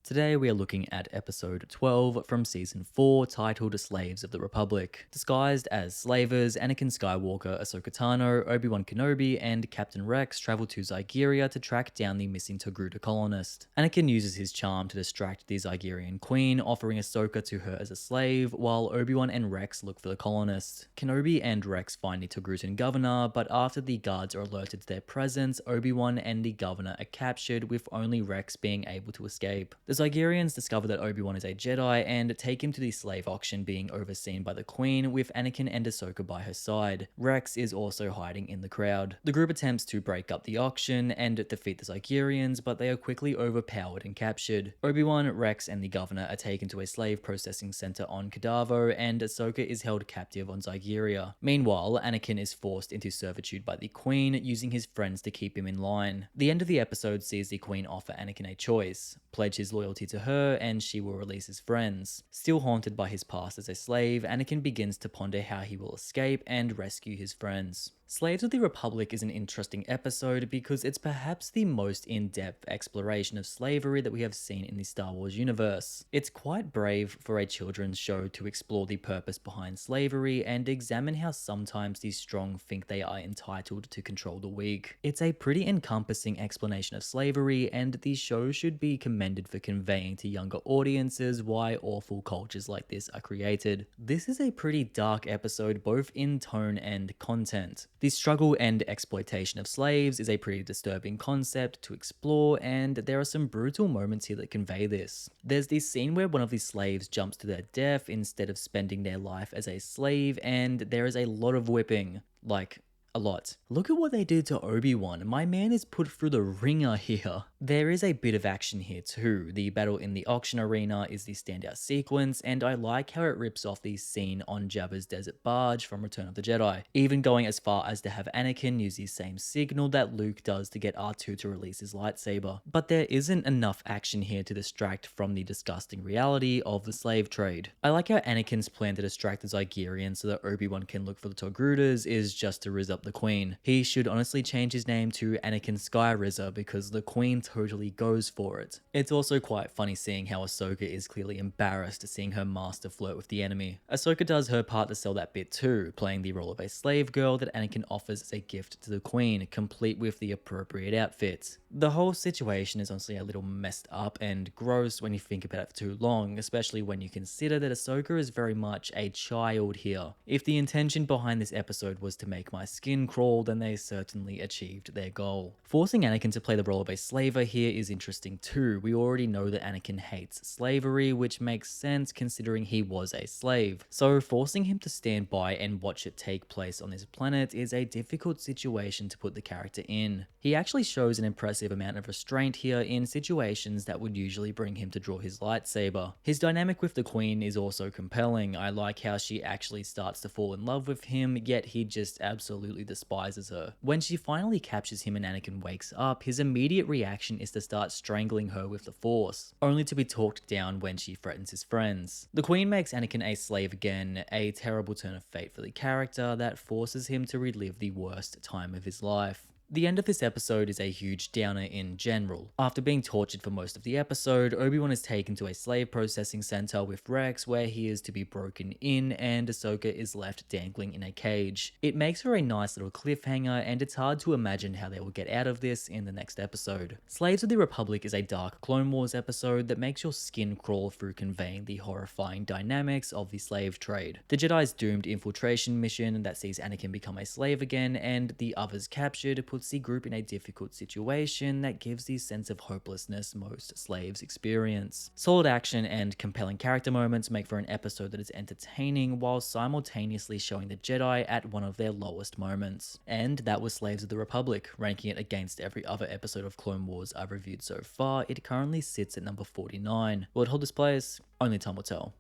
S1: Today we are looking at episode 12 from season 4 titled Slaves of the Republic. Disguised as slavers, Anakin Skywalker, Ahsoka Tano, Obi-Wan Kenobi, and Captain Rex travel to Zygeria to track down the missing Togruta colonist. Anakin uses his charm to distract the Zygerian queen, offering Ahsoka to her as a slave, while Obi-Wan and Rex look for the colonist. Kenobi and Rex find the Togrutan governor, but after the guards are alerted to their presence, Obi-Wan and the governor are captured, with only Rex being able to escape. The Zygerians discover that Obi-Wan is a Jedi and take him to the slave auction being overseen by the Queen, with Anakin and Ahsoka by her side. Rex is also hiding in the crowd. The group attempts to break up the auction and defeat the Zygerians, but they are quickly overpowered and captured. Obi-Wan, Rex, and the Governor are taken to a slave processing center on Kadavo, and Ahsoka is held captive on Zygeria. Meanwhile, Anakin is forced into servitude by the Queen, using his friends to keep him in line. The end of the episode sees the Queen offer Anakin a choice: pledge his loyalty to her and she will release his friends. Still haunted by his past as a slave, Anakin begins to ponder how he will escape and rescue his friends. Slaves of the Republic is an interesting episode because it's perhaps the most in-depth exploration of slavery that we have seen in the Star Wars universe. It's quite brave for a children's show to explore the purpose behind slavery and examine how sometimes the strong think they are entitled to control the weak. It's a pretty encompassing explanation of slavery, and the show should be commended for conveying to younger audiences why awful cultures like this are created. This is a pretty dark episode both in tone and content. The struggle and exploitation of slaves is a pretty disturbing concept to explore, and there are some brutal moments here that convey this. There's this scene where one of the slaves jumps to their death instead of spending their life as a slave, and there is a lot of whipping. Like, a lot. Look at what they did to Obi-Wan. My man is put through the ringer here. There is a bit of action here too. The battle in the auction arena is the standout sequence, and I like how it rips off the scene on Jabba's desert barge from Return of the Jedi, even going as far as to have Anakin use the same signal that Luke does to get R2 to release his lightsaber. But there isn't enough action here to distract from the disgusting reality of the slave trade. I like how Anakin's plan to distract the Zygerians so that Obi-Wan can look for the Togrutas is just to rizz up the Queen. He should honestly change his name to Anakin Skyrizzer because the Queen totally goes for it. It's also quite funny seeing how Ahsoka is clearly embarrassed seeing her master flirt with the enemy. Ahsoka does her part to sell that bit too, playing the role of a slave girl that Anakin offers as a gift to the Queen, complete with the appropriate outfit. The whole situation is honestly a little messed up and gross when you think about it for too long, especially when you consider that Ahsoka is very much a child here. If the intention behind this episode was to make my skin crawl, then they certainly achieved their goal. Forcing Anakin to play the role of a slaver here is interesting too. We already know that Anakin hates slavery, which makes sense considering he was a slave. So forcing him to stand by and watch it take place on this planet is a difficult situation to put the character in. He actually shows an impressive amount of restraint here in situations that would usually bring him to draw his lightsaber. His dynamic with the Queen is also compelling. I like how she actually starts to fall in love with him, yet he just absolutely despises her. When she finally captures him and Anakin wakes up, his immediate reaction is to start strangling her with the Force, only to be talked down when she threatens his friends. The Queen makes Anakin a slave again, a terrible turn of fate for the character that forces him to relive the worst time of his life. The end of this episode is a huge downer in general. After being tortured for most of the episode, Obi-Wan is taken to a slave processing center with Rex where he is to be broken in, and Ahsoka is left dangling in a cage. It makes for a nice little cliffhanger, and it's hard to imagine how they will get out of this in the next episode. Slaves of the Republic is a dark Clone Wars episode that makes your skin crawl through conveying the horrifying dynamics of the slave trade. The Jedi's doomed infiltration mission that sees Anakin become a slave again and the others captured puts puts the group in a difficult situation that gives the sense of hopelessness most slaves experience. Solid action and compelling character moments make for an episode that is entertaining while simultaneously showing the Jedi at one of their lowest moments. And that was Slaves of the Republic, ranking it against every other episode of Clone Wars I've reviewed so far. It currently sits at number 49. Will it hold this place? Only time will tell.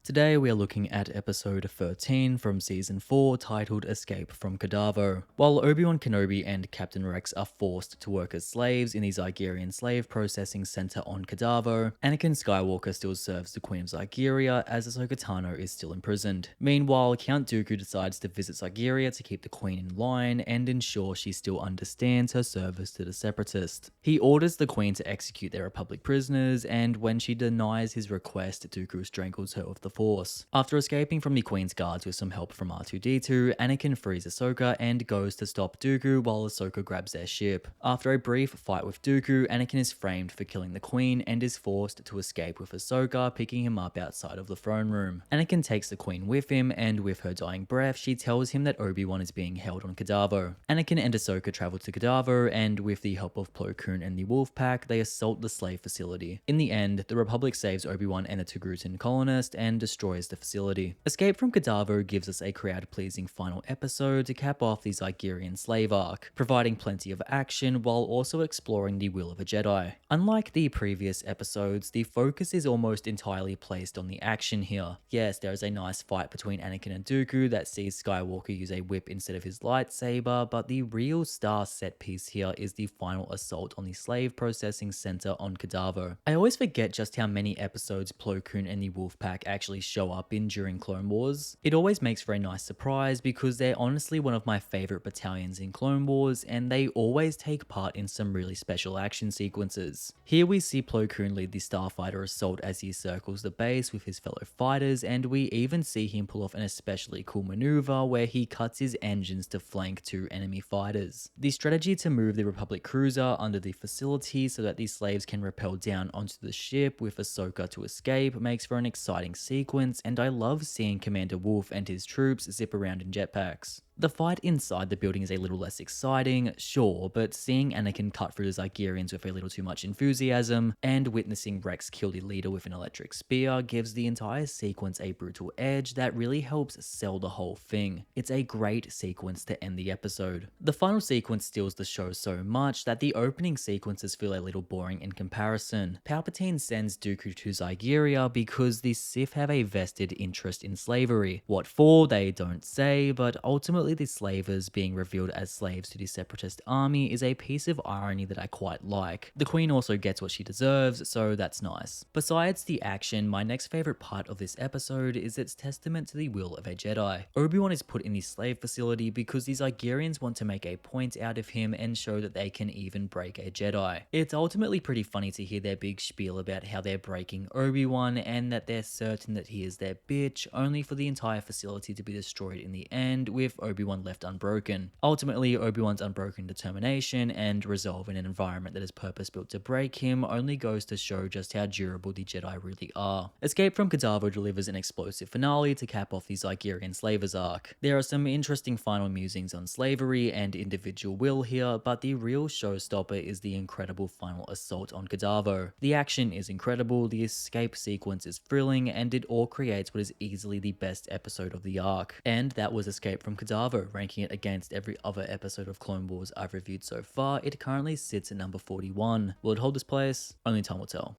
S1: Today we are looking at episode 13 from season 4 titled Escape from Kadavo. While Obi-Wan Kenobi and Captain Rex are forced to work as slaves in the Zygerian slave processing center on Kadavo, Anakin Skywalker still serves the Queen of Zygeria as Ahsoka Tano is still imprisoned. Meanwhile, Count Dooku decides to visit Zygeria to keep the Queen in line and ensure she still understands her service to the Separatists. He orders the Queen to execute their Republic prisoners, and when she denies his request, Dooku strangles her with the Force. After escaping from the Queen's guards with some help from R2-D2, Anakin frees Ahsoka and goes to stop Dooku while Ahsoka grabs their ship. After a brief fight with Dooku, Anakin is framed for killing the Queen and is forced to escape with Ahsoka, picking him up outside of the throne room. Anakin takes the Queen with him, and with her dying breath, she tells him that Obi-Wan is being held on Kadavo. Anakin and Ahsoka travel to Kadavo, and with the help of Plo Koon and the Wolf Pack, they assault the slave facility. In the end, the Republic saves Obi-Wan and the Togrutan colonist and destroys the facility. Escape from Kadavo gives us a crowd-pleasing final episode to cap off the Zygerian slave arc, providing plenty of action while also exploring the will of a Jedi. Unlike the previous episodes, the focus is almost entirely placed on the action here. Yes, there is a nice fight between Anakin and Dooku that sees Skywalker use a whip instead of his lightsaber, but the real star set piece here is the final assault on the slave processing center on Kadavo. I always forget just how many episodes Plo Koon and the Wolfpack actually show up in during Clone Wars. It always makes for a nice surprise because they're honestly one of my favorite battalions in Clone Wars, and they always take part in some really special action sequences. Here we see Plo Koon lead the Starfighter assault as he circles the base with his fellow fighters, and we even see him pull off an especially cool maneuver where he cuts his engines to flank two enemy fighters. The strategy to move the Republic cruiser under the facility so that the slaves can rappel down onto the ship with Ahsoka to escape makes for an exciting sequence, and I love seeing Commander Wolf and his troops zip around in jetpacks. The fight inside the building is a little less exciting, sure, but seeing Anakin cut through the Zygerians with a little too much enthusiasm, and witnessing Rex kill the leader with an electric spear gives the entire sequence a brutal edge that really helps sell the whole thing. It's a great sequence to end the episode. The final sequence steals the show so much that the opening sequences feel a little boring in comparison. Palpatine sends Dooku to Zygeria because the Sith have a vested interest in slavery. What for, they don't say, but ultimately the slavers being revealed as slaves to the Separatist army is a piece of irony that I quite like. The Queen also gets what she deserves, so that's nice. Besides the action, my next favorite part of this episode is its testament to the will of a Jedi. Obi-Wan is put in the slave facility because the Zygerians want to make a point out of him and show that they can even break a Jedi. It's ultimately pretty funny to hear their big spiel about how they're breaking Obi-Wan and that they're certain that he is their bitch, only for the entire facility to be destroyed in the end with Obi-Wan left unbroken. Ultimately, Obi-Wan's unbroken determination and resolve in an environment that is purpose-built to break him only goes to show just how durable the Jedi really are. Escape from Kadavo delivers an explosive finale to cap off the Zygerian slavers arc. There are some interesting final musings on slavery and individual will here, but the real showstopper is the incredible final assault on Kadavo. The action is incredible, the escape sequence is thrilling, and it all creates what is easily the best episode of the arc. And that was Escape from Kadavo, ranking it against every other episode of Clone Wars I've reviewed so far. It currently sits at number 41. Will it hold this place? Only time will tell.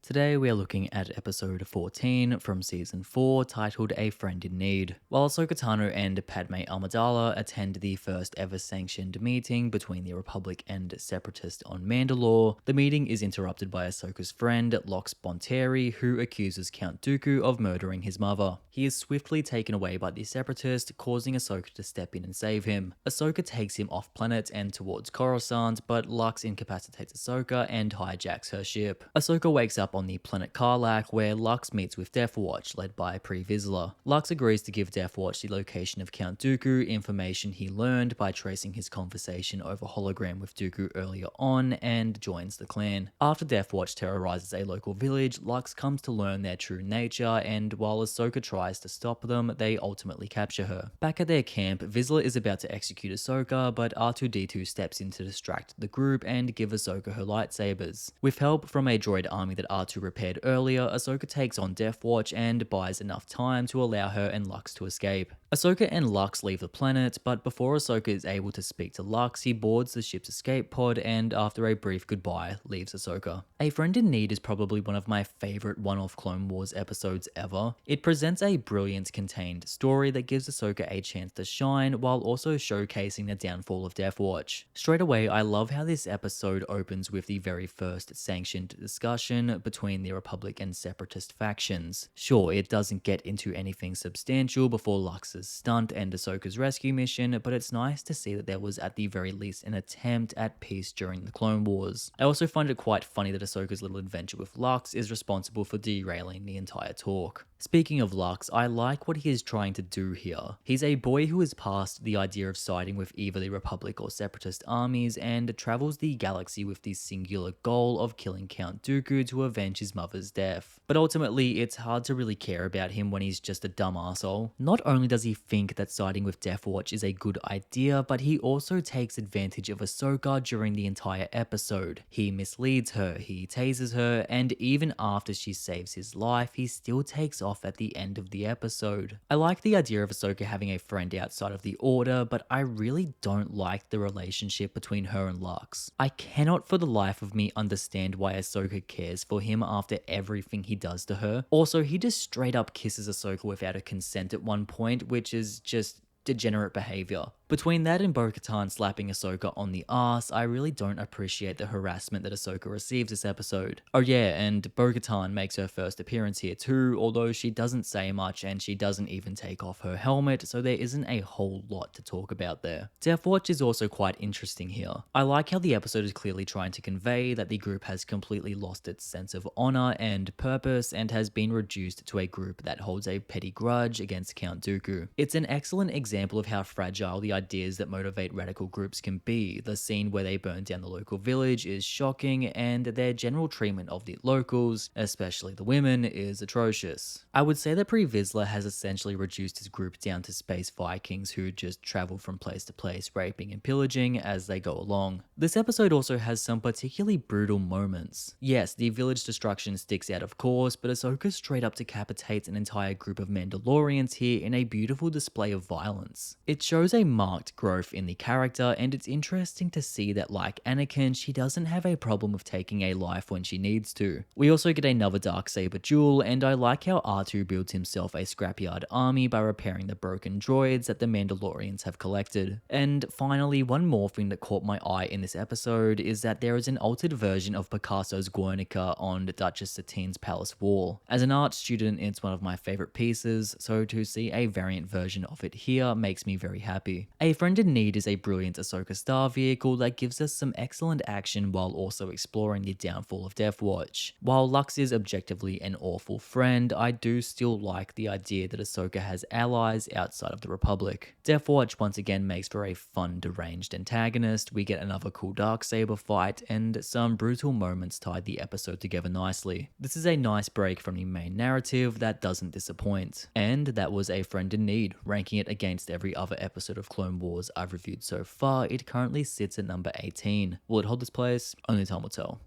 S1: Today we are looking at episode 14 from season 4 titled A Friend in Need. While Ahsoka Tano and Padme Amidala attend the first ever sanctioned meeting between the Republic and Separatists on Mandalore, the meeting is interrupted by Ahsoka's friend Lox Bonteri, who accuses Count Dooku of murdering his mother. He is swiftly taken away by the Separatist, causing Ahsoka to step in and save him. Ahsoka takes him off planet and towards Coruscant, but Lux incapacitates Ahsoka and hijacks her ship. Ahsoka wakes up up on the planet Karlach, where Lux meets with Deathwatch, led by Pre Vizsla. Lux agrees to give Deathwatch the location of Count Dooku, information he learned by tracing his conversation over hologram with Dooku earlier on, and joins the clan. After Deathwatch terrorizes a local village, Lux comes to learn their true nature, and while Ahsoka tries to stop them, they ultimately capture her. Back at their camp, Vizsla is about to execute Ahsoka, but R2-D2 steps in to distract the group and give Ahsoka her lightsabers. With help from a droid army that R2 repaired earlier, Ahsoka takes on Deathwatch and buys enough time to allow her and Lux to escape. Ahsoka and Lux leave the planet, but before Ahsoka is able to speak to Lux, he boards the ship's escape pod and, after a brief goodbye, leaves Ahsoka. A Friend in Need is probably one of my favorite one-off Clone Wars episodes ever. It presents a brilliant contained story that gives Ahsoka a chance to shine while also showcasing the downfall of Deathwatch. Straight away, I love how this episode opens with the very first sanctioned discussion between the Republic and Separatist factions. Sure, it doesn't get into anything substantial before Lux's stunt and Ahsoka's rescue mission, but it's nice to see that there was at the very least an attempt at peace during the Clone Wars. I also find it quite funny that Ahsoka's little adventure with Lux is responsible for derailing the entire talk. Speaking of Lux, I like what he is trying to do here. He's a boy who is past the idea of siding with either the Republic or Separatist armies and travels the galaxy with the singular goal of killing Count Dooku to avenge his mother's death. But ultimately, it's hard to really care about him when he's just a dumb asshole. Not only does he think that siding with Deathwatch is a good idea, but he also takes advantage of Ahsoka during the entire episode. He misleads her, he tases her, and even after she saves his life, he still takes off at the end of the episode. I like the idea of Ahsoka having a friend outside of the Order, but I really don't like the relationship between her and Lux. I cannot for the life of me understand why Ahsoka cares for him after everything he does to her. Also, he just straight up kisses Ahsoka without her consent at one point, which is just degenerate behavior. Between that and Bo-Katan slapping Ahsoka on the ass, I really don't appreciate the harassment that Ahsoka receives this episode. Oh yeah, and Bo-Katan makes her first appearance here too, although she doesn't say much and she doesn't even take off her helmet, so there isn't a whole lot to talk about there. Deathwatch is also quite interesting here. I like how the episode is clearly trying to convey that the group has completely lost its sense of honor and purpose and has been reduced to a group that holds a petty grudge against Count Dooku. It's an excellent example of how fragile the ideas that motivate radical groups can be. The scene where they burn down the local village is shocking, and their general treatment of the locals, especially the women, is atrocious. I would say that Pre Vizsla has essentially reduced his group down to space Vikings who just travel from place to place, raping and pillaging as they go along. This episode also has some particularly brutal moments. Yes, the village destruction sticks out of course, but Ahsoka straight up decapitates an entire group of Mandalorians here in a beautiful display of violence. It shows a marked growth in the character, and it's interesting to see that, like Anakin, she doesn't have a problem with taking a life when she needs to. We also get another Darksaber duel, and I like how R2 builds himself a scrapyard army by repairing the broken droids that the Mandalorians have collected. And finally, one more thing that caught my eye in this episode is that there is an altered version of Picasso's Guernica on Duchess Satine's palace wall. As an art student, it's one of my favorite pieces, so to see a variant version of it here makes me very happy. A Friend in Need is a brilliant Ahsoka Star vehicle that gives us some excellent action while also exploring the downfall of Deathwatch. While Lux is objectively an awful friend, I do still like the idea that Ahsoka has allies outside of the Republic. Deathwatch once again makes for a fun, deranged antagonist. We get another cool Darksaber fight, and some brutal moments tied the episode together nicely. This is a nice break from the main narrative that doesn't disappoint. And that was A Friend in Need. Ranking it against every other episode of Clone Wars I've reviewed so far, it currently sits at number 18. Will it hold this place? Only time will tell.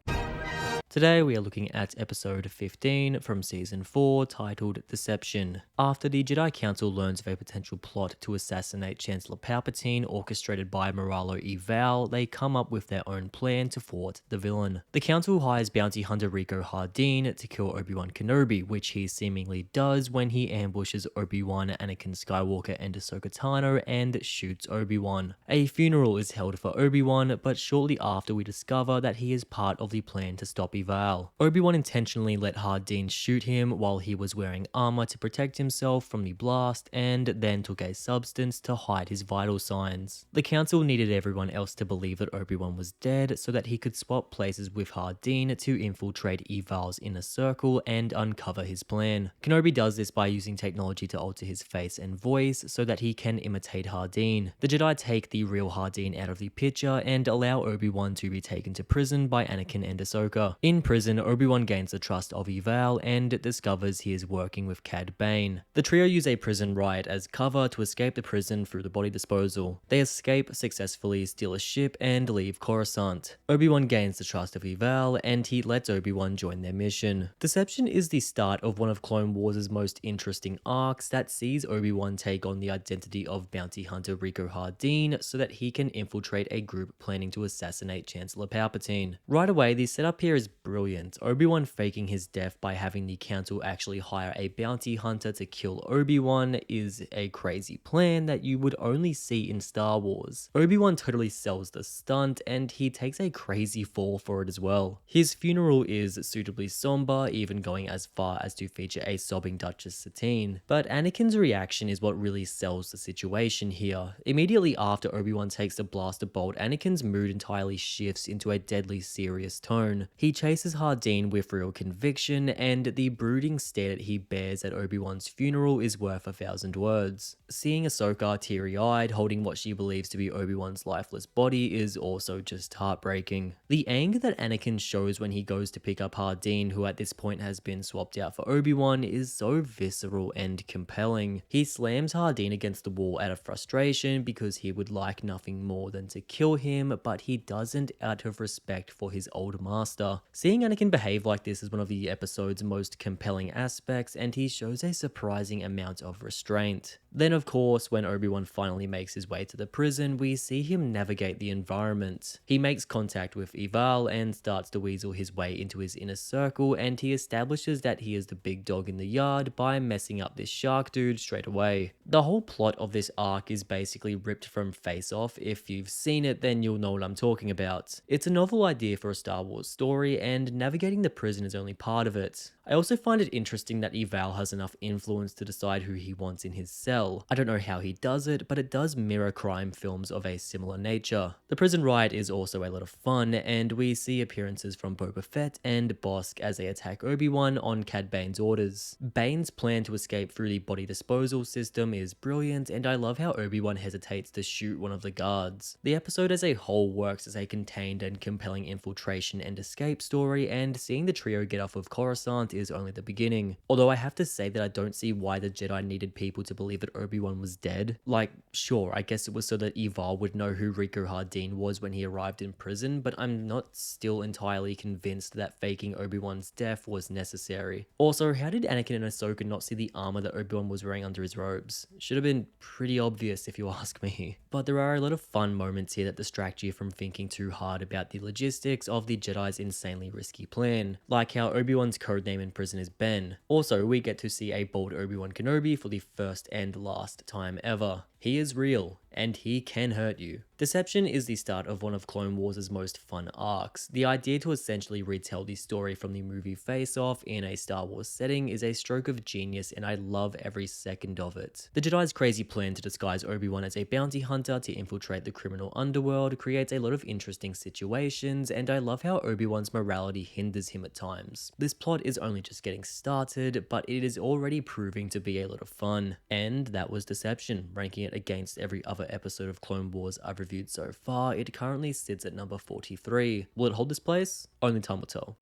S1: Today we are looking at episode 15 from season 4 titled Deception. After the Jedi Council learns of a potential plot to assassinate Chancellor Palpatine orchestrated by Moralo E. Val, they come up with their own plan to thwart the villain. The Council hires bounty hunter Rico Hardin to kill Obi-Wan Kenobi, which he seemingly does when he ambushes Obi-Wan, Anakin Skywalker and Ahsoka Tano and shoots Obi-Wan. A funeral is held for Obi-Wan, but shortly after we discover that he is part of the plan to stop Eval. Obi-Wan intentionally let Hardin shoot him while he was wearing armor to protect himself from the blast, and then took a substance to hide his vital signs. The council needed everyone else to believe that Obi-Wan was dead so that he could swap places with Hardin to infiltrate Eval's inner circle and uncover his plan. Kenobi does this by using technology to alter his face and voice so that he can imitate Hardin. The Jedi take the real Hardin out of the picture and allow Obi-Wan to be taken to prison by Anakin and Ahsoka. In prison, Obi-Wan gains the trust of Eval and discovers he is working with Cad Bane. The trio use a prison riot as cover to escape the prison through the body disposal. They escape successfully, steal a ship, and leave Coruscant. Obi-Wan gains the trust of Eval, and he lets Obi-Wan join their mission. Deception is the start of one of Clone Wars' most interesting arcs that sees Obi-Wan take on the identity of bounty hunter Rico Hardin so that he can infiltrate a group planning to assassinate Chancellor Palpatine. Right away, the setup here is brilliant. Obi-Wan faking his death by having the council actually hire a bounty hunter to kill Obi-Wan is a crazy plan that you would only see in Star Wars. Obi-Wan totally sells the stunt, and he takes a crazy fall for it as well. His funeral is suitably somber, even going as far as to feature a sobbing Duchess Satine. But Anakin's reaction is what really sells the situation here. Immediately after Obi-Wan takes the blaster bolt, Anakin's mood entirely shifts into a deadly serious tone. He chases Hardin with real conviction, and the brooding stare that he bears at Obi-Wan's funeral is worth 1,000 words. Seeing Ahsoka teary-eyed holding what she believes to be Obi-Wan's lifeless body is also just heartbreaking. The anger that Anakin shows when he goes to pick up Hardin, who at this point has been swapped out for Obi-Wan, is so visceral and compelling. He slams Hardin against the wall out of frustration because he would like nothing more than to kill him, but he doesn't out of respect for his old master. Seeing Anakin behave like this is one of the episode's most compelling aspects, and he shows a surprising amount of restraint. Then of course, when Obi-Wan finally makes his way to the prison, we see him navigate the environment. He makes contact with Eval and starts to weasel his way into his inner circle, and he establishes that he is the big dog in the yard by messing up this shark dude straight away. The whole plot of this arc is basically ripped from Face Off. If you've seen it, then you'll know what I'm talking about. It's a novel idea for a Star Wars story, and navigating the prison is only part of it. I also find it interesting that Eval has enough influence to decide who he wants in his cell. I don't know how he does it, but it does mirror crime films of a similar nature. The prison riot is also a lot of fun, and we see appearances from Boba Fett and Bossk as they attack Obi-Wan on Cad Bane's orders. Bane's plan to escape through the body disposal system is brilliant, and I love how Obi-Wan hesitates to shoot one of the guards. The episode as a whole works as a contained and compelling infiltration and escape story, and seeing the trio get off of Coruscant is only the beginning. Although I have to say that I don't see why the Jedi needed people to believe that Obi-Wan was dead. Like, sure, I guess it was so that Eval would know who Rico Hardin was when he arrived in prison, but I'm not still entirely convinced that faking Obi-Wan's death was necessary. Also, how did Anakin and Ahsoka not see the armor that Obi-Wan was wearing under his robes? Should have been pretty obvious if you ask me. But there are a lot of fun moments here that distract you from thinking too hard about the logistics of the Jedi's insanely risky plan, like how Obi-Wan's codename in prison is Ben. Also, we get to see a bald Obi-Wan Kenobi for the first and last time ever. He is real, and he can hurt you. Deception is the start of one of Clone Wars' most fun arcs. The idea to essentially retell the story from the movie Face Off in a Star Wars setting is a stroke of genius, and I love every second of it. The Jedi's crazy plan to disguise Obi-Wan as a bounty hunter to infiltrate the criminal underworld creates a lot of interesting situations, and I love how Obi-Wan's morality hinders him at times. This plot is only just getting started, but it is already proving to be a lot of fun. And that was Deception, ranking it against every other episode of Clone Wars I've reviewed so far. It currently sits at number 43. Will it hold this place? Only time will tell.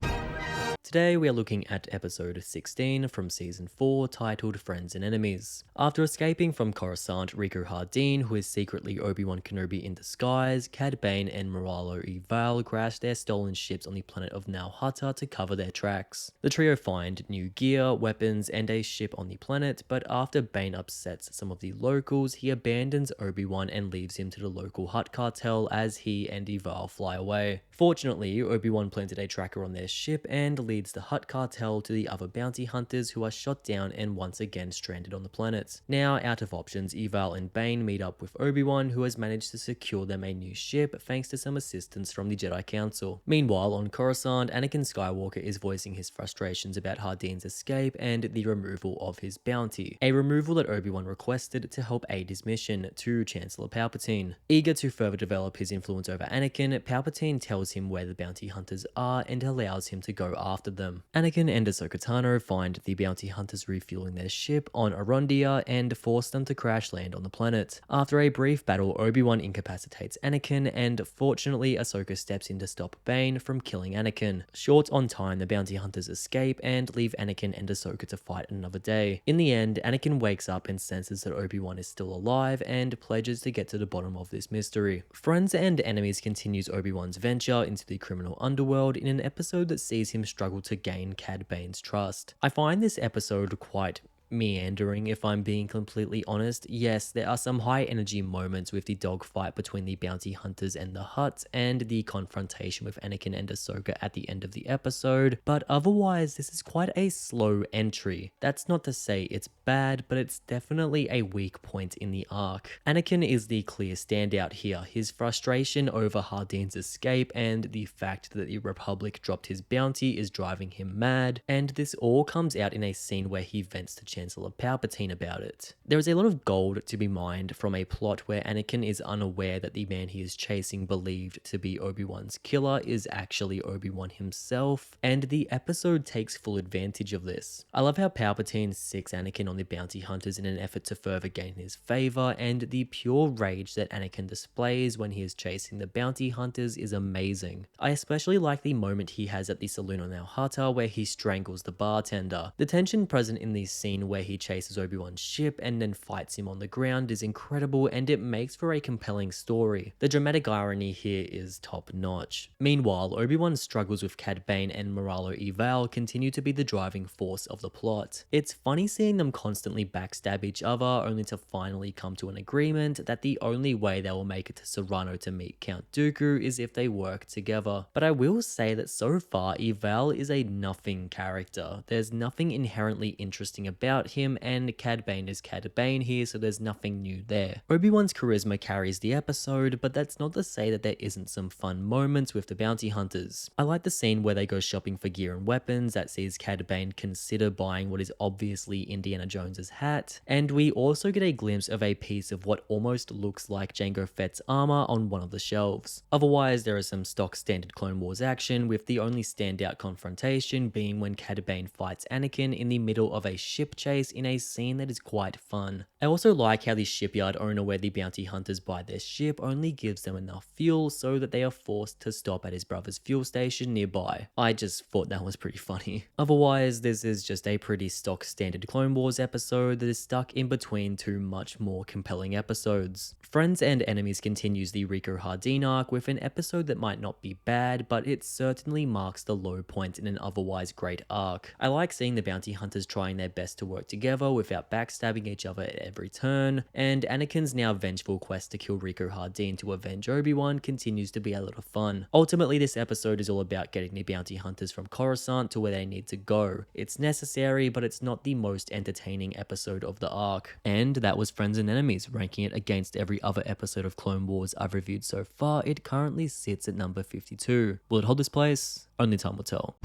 S1: Today we are looking at episode 16 from season 4 titled Friends and Enemies. After escaping from Coruscant, Rico Hardin, who is secretly Obi-Wan Kenobi in disguise, Cad Bane and Moralo Eval crash their stolen ships on the planet of Nal Hutta to cover their tracks. The trio find new gear, weapons, and a ship on the planet, but after Bane upsets some of the locals, he abandons Obi-Wan and leaves him to the local Hutt cartel as he and Eval fly away. Fortunately, Obi-Wan planted a tracker on their ship and leads the Hutt cartel to the other bounty hunters who are shot down and once again stranded on the planet. Now, out of options, Eval and Bane meet up with Obi-Wan, who has managed to secure them a new ship thanks to some assistance from the Jedi Council. Meanwhile, on Coruscant, Anakin Skywalker is voicing his frustrations about Hardeen's escape and the removal of his bounty, a removal that Obi-Wan requested to help aid his mission to Chancellor Palpatine. Eager to further develop his influence over Anakin, Palpatine tells him where the bounty hunters are and allows him to go after them. Anakin and Ahsoka Tano find the bounty hunters refueling their ship on Arondia and force them to crash land on the planet. After a brief battle, Obi-Wan incapacitates Anakin, and fortunately Ahsoka steps in to stop Bane from killing Anakin. Short on time, the bounty hunters escape and leave Anakin and Ahsoka to fight another day. In the end, Anakin wakes up and senses that Obi-Wan is still alive and pledges to get to the bottom of this mystery. Friends and Enemies continues Obi-Wan's venture into the criminal underworld in an episode that sees him struggle to gain Cad Bane's trust. I find this episode quite meandering, if I'm being completely honest. Yes, there are some high energy moments with the dogfight between the bounty hunters and the Hutts and the confrontation with Anakin and Ahsoka at the end of the episode, but otherwise this is quite a slow entry. That's not to say it's bad, but it's definitely a weak point in the arc. Anakin is the clear standout here. His frustration over Hardeen's escape and the fact that the Republic dropped his bounty is driving him mad, and this all comes out in a scene where he vents to Chancellor Palpatine about it. There is a lot of gold to be mined from a plot where Anakin is unaware that the man he is chasing, believed to be Obi-Wan's killer, is actually Obi-Wan himself, and the episode takes full advantage of this. I love how Palpatine sicks Anakin on the bounty hunters in an effort to further gain his favor, and the pure rage that Anakin displays when he is chasing the bounty hunters is amazing. I especially like the moment he has at the saloon on Al-Hata where he strangles the bartender. The tension present in the scene where he chases Obi-Wan's ship and then fights him on the ground is incredible, and it makes for a compelling story. The dramatic irony here is top notch. Meanwhile, Obi-Wan's struggles with Cad Bane and Moralo Eval continue to be the driving force of the plot. It's funny seeing them constantly backstab each other only to finally come to an agreement that the only way they will make it to Serrano to meet Count Dooku is if they work together. But I will say that so far Eval is a nothing character. There's nothing inherently interesting about him, and Cad Bane is Cad Bane here, so there's nothing new there. Obi-Wan's charisma carries the episode, but that's not to say that there isn't some fun moments with the bounty hunters. I like the scene where they go shopping for gear and weapons that sees Cad Bane consider buying what is obviously Indiana Jones's hat, and we also get a glimpse of a piece of what almost looks like Jango Fett's armor on one of the shelves. Otherwise, there is some stock standard Clone Wars action, with the only standout confrontation being when Cad Bane fights Anakin in the middle of a ship chase in a scene that is quite fun. I also like how the shipyard owner where the bounty hunters buy their ship only gives them enough fuel so that they are forced to stop at his brother's fuel station nearby. I just thought that was pretty funny. Otherwise, this is just a pretty stock standard Clone Wars episode that is stuck in between two much more compelling episodes. Friends and Enemies continues the Rico Hardeen arc with an episode that might not be bad, but it certainly marks the low point in an otherwise great arc. I like seeing the bounty hunters trying their best to work together without backstabbing each other at every turn, and Anakin's now vengeful quest to kill Rico Hardeen to avenge Obi-Wan continues to be a lot of fun. Ultimately, this episode is all about getting the bounty hunters from Coruscant to where they need to go. It's necessary, but it's not the most entertaining episode of the arc. And that was Friends and Enemies, ranking it against every other episode of Clone Wars I've reviewed so far. It currently sits at number 52. Will it hold this place? Only time will tell.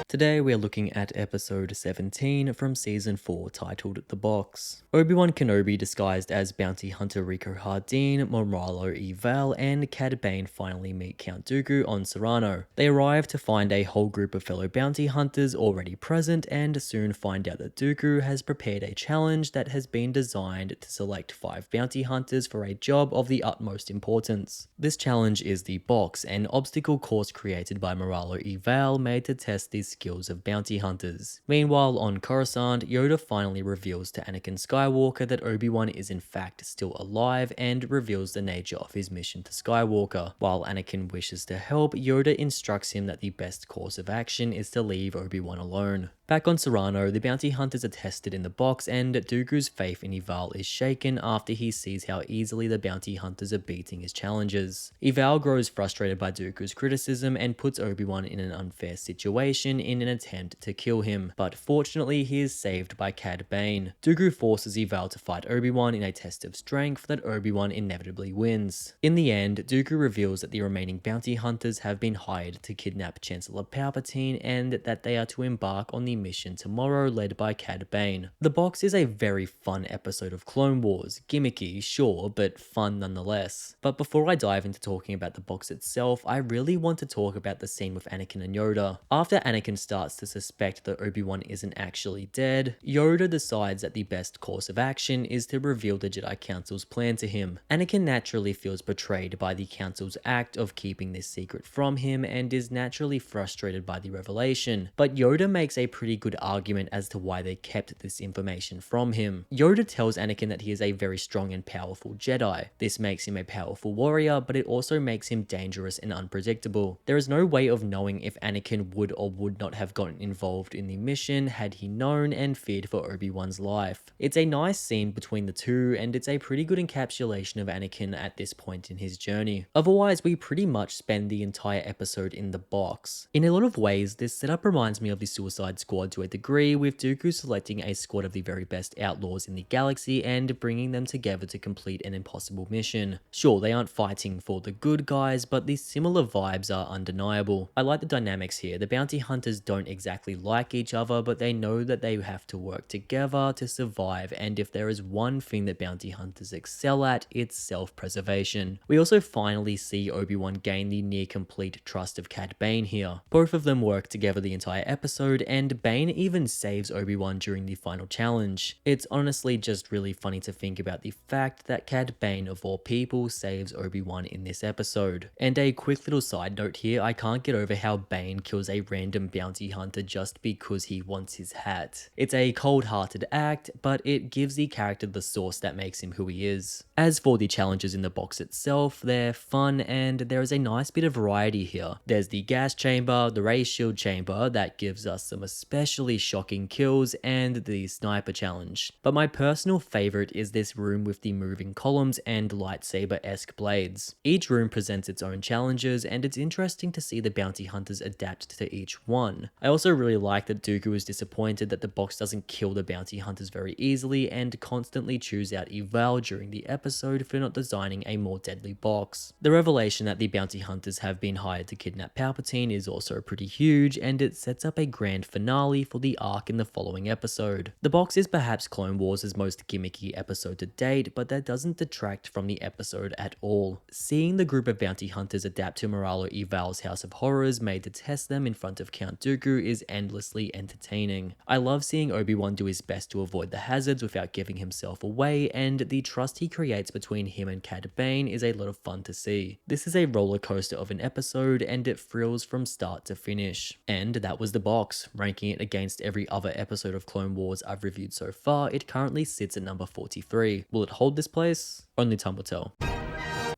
S1: Today we are looking at episode 17 from season 4 titled The Box. Obi-Wan Kenobi disguised as bounty hunter Rico Hardeen, Moralo Eval, and Cad Bane finally meet Count Dooku on Serrano. They arrive to find a whole group of fellow bounty hunters already present and soon find out that Dooku has prepared a challenge that has been designed to select 5 bounty hunters for a job of the utmost importance. This challenge is the Box, an obstacle course created by Moralo Eval made to test the skills of bounty hunters. Meanwhile, on Coruscant, Yoda finally reveals to Anakin Skywalker that Obi-Wan is in fact still alive and reveals the nature of his mission to Skywalker. While Anakin wishes to help, Yoda instructs him that the best course of action is to leave Obi-Wan alone. Back on Serrano, the bounty hunters are tested in the box and Dooku's faith in Eval is shaken after he sees how easily the bounty hunters are beating his challenges. Eval grows frustrated by Dooku's criticism and puts Obi-Wan in an unfair situation in an attempt to kill him, but fortunately he is saved by Cad Bane. Dooku forces Eval to fight Obi-Wan in a test of strength that Obi-Wan inevitably wins. In the end, Dooku reveals that the remaining bounty hunters have been hired to kidnap Chancellor Palpatine and that they are to embark on the mission tomorrow led by Cad Bane. The box is a very fun episode of Clone Wars, gimmicky, sure, but fun nonetheless. But before I dive into talking about the box itself, I really want to talk about the scene with Anakin and Yoda. After Anakin starts to suspect that Obi-Wan isn't actually dead, Yoda decides that the best course of action is to reveal the Jedi Council's plan to him. Anakin naturally feels betrayed by the Council's act of keeping this secret from him and is naturally frustrated by the revelation, but Yoda makes a pretty good argument as to why they kept this information from him. Yoda tells Anakin that he is a very strong and powerful Jedi. This makes him a powerful warrior, but it also makes him dangerous and unpredictable. There is no way of knowing if Anakin would or would not have gotten involved in the mission had he known and feared for Obi-Wan's life. It's a nice scene between the two, and it's a pretty good encapsulation of Anakin at this point in his journey. Otherwise, we pretty much spend the entire episode in the box. In a lot of ways, this setup reminds me of the Suicide Squad to a degree, with Dooku selecting a squad of the very best outlaws in the galaxy and bringing them together to complete an impossible mission. Sure, they aren't fighting for the good guys, but the similar vibes are undeniable. I like the dynamics here. The bounty hunters don't exactly like each other, but they know that they have to work together to survive, and if there is one thing that bounty hunters excel at, it's self-preservation. We also finally see Obi-Wan gain the near-complete trust of Cad Bane here. Both of them work together the entire episode, and Bane even saves Obi-Wan during the final challenge. It's honestly just really funny to think about the fact that Cad Bane of all people saves Obi-Wan in this episode. And a quick little side note here, I can't get over how Bane kills a random bounty hunter just because he wants his hat. It's a cold-hearted act, but it gives the character the source that makes him who he is. As for the challenges in the box itself, they're fun and there is a nice bit of variety here. There's the gas chamber, the ray shield chamber that gives us some especially shocking kills, and the sniper challenge. But my personal favorite is this room with the moving columns and lightsaber-esque blades. Each room presents its own challenges, and it's interesting to see the bounty hunters adapt to each one. I also really like that Dooku is disappointed that the box doesn't kill the bounty hunters very easily and constantly chews out Eval during the episode for not designing a more deadly box. The revelation that the bounty hunters have been hired to kidnap Palpatine is also pretty huge, and it sets up a grand finale for the arc in the following episode. The box is perhaps Clone Wars' most gimmicky episode to date, but that doesn't detract from the episode at all. Seeing the group of bounty hunters adapt to Moralo Eval's House of Horrors made to test them in front of Count Dooku is endlessly entertaining. I love seeing Obi-Wan do his best to avoid the hazards without giving himself away, and the trust he creates between him and Cad Bane is a lot of fun to see. This is a roller coaster of an episode, and it thrills from start to finish. And that was the box. Ranking it against every other episode of Clone Wars I've reviewed so far, it currently sits at number 43. Will it hold this place? Only time will tell.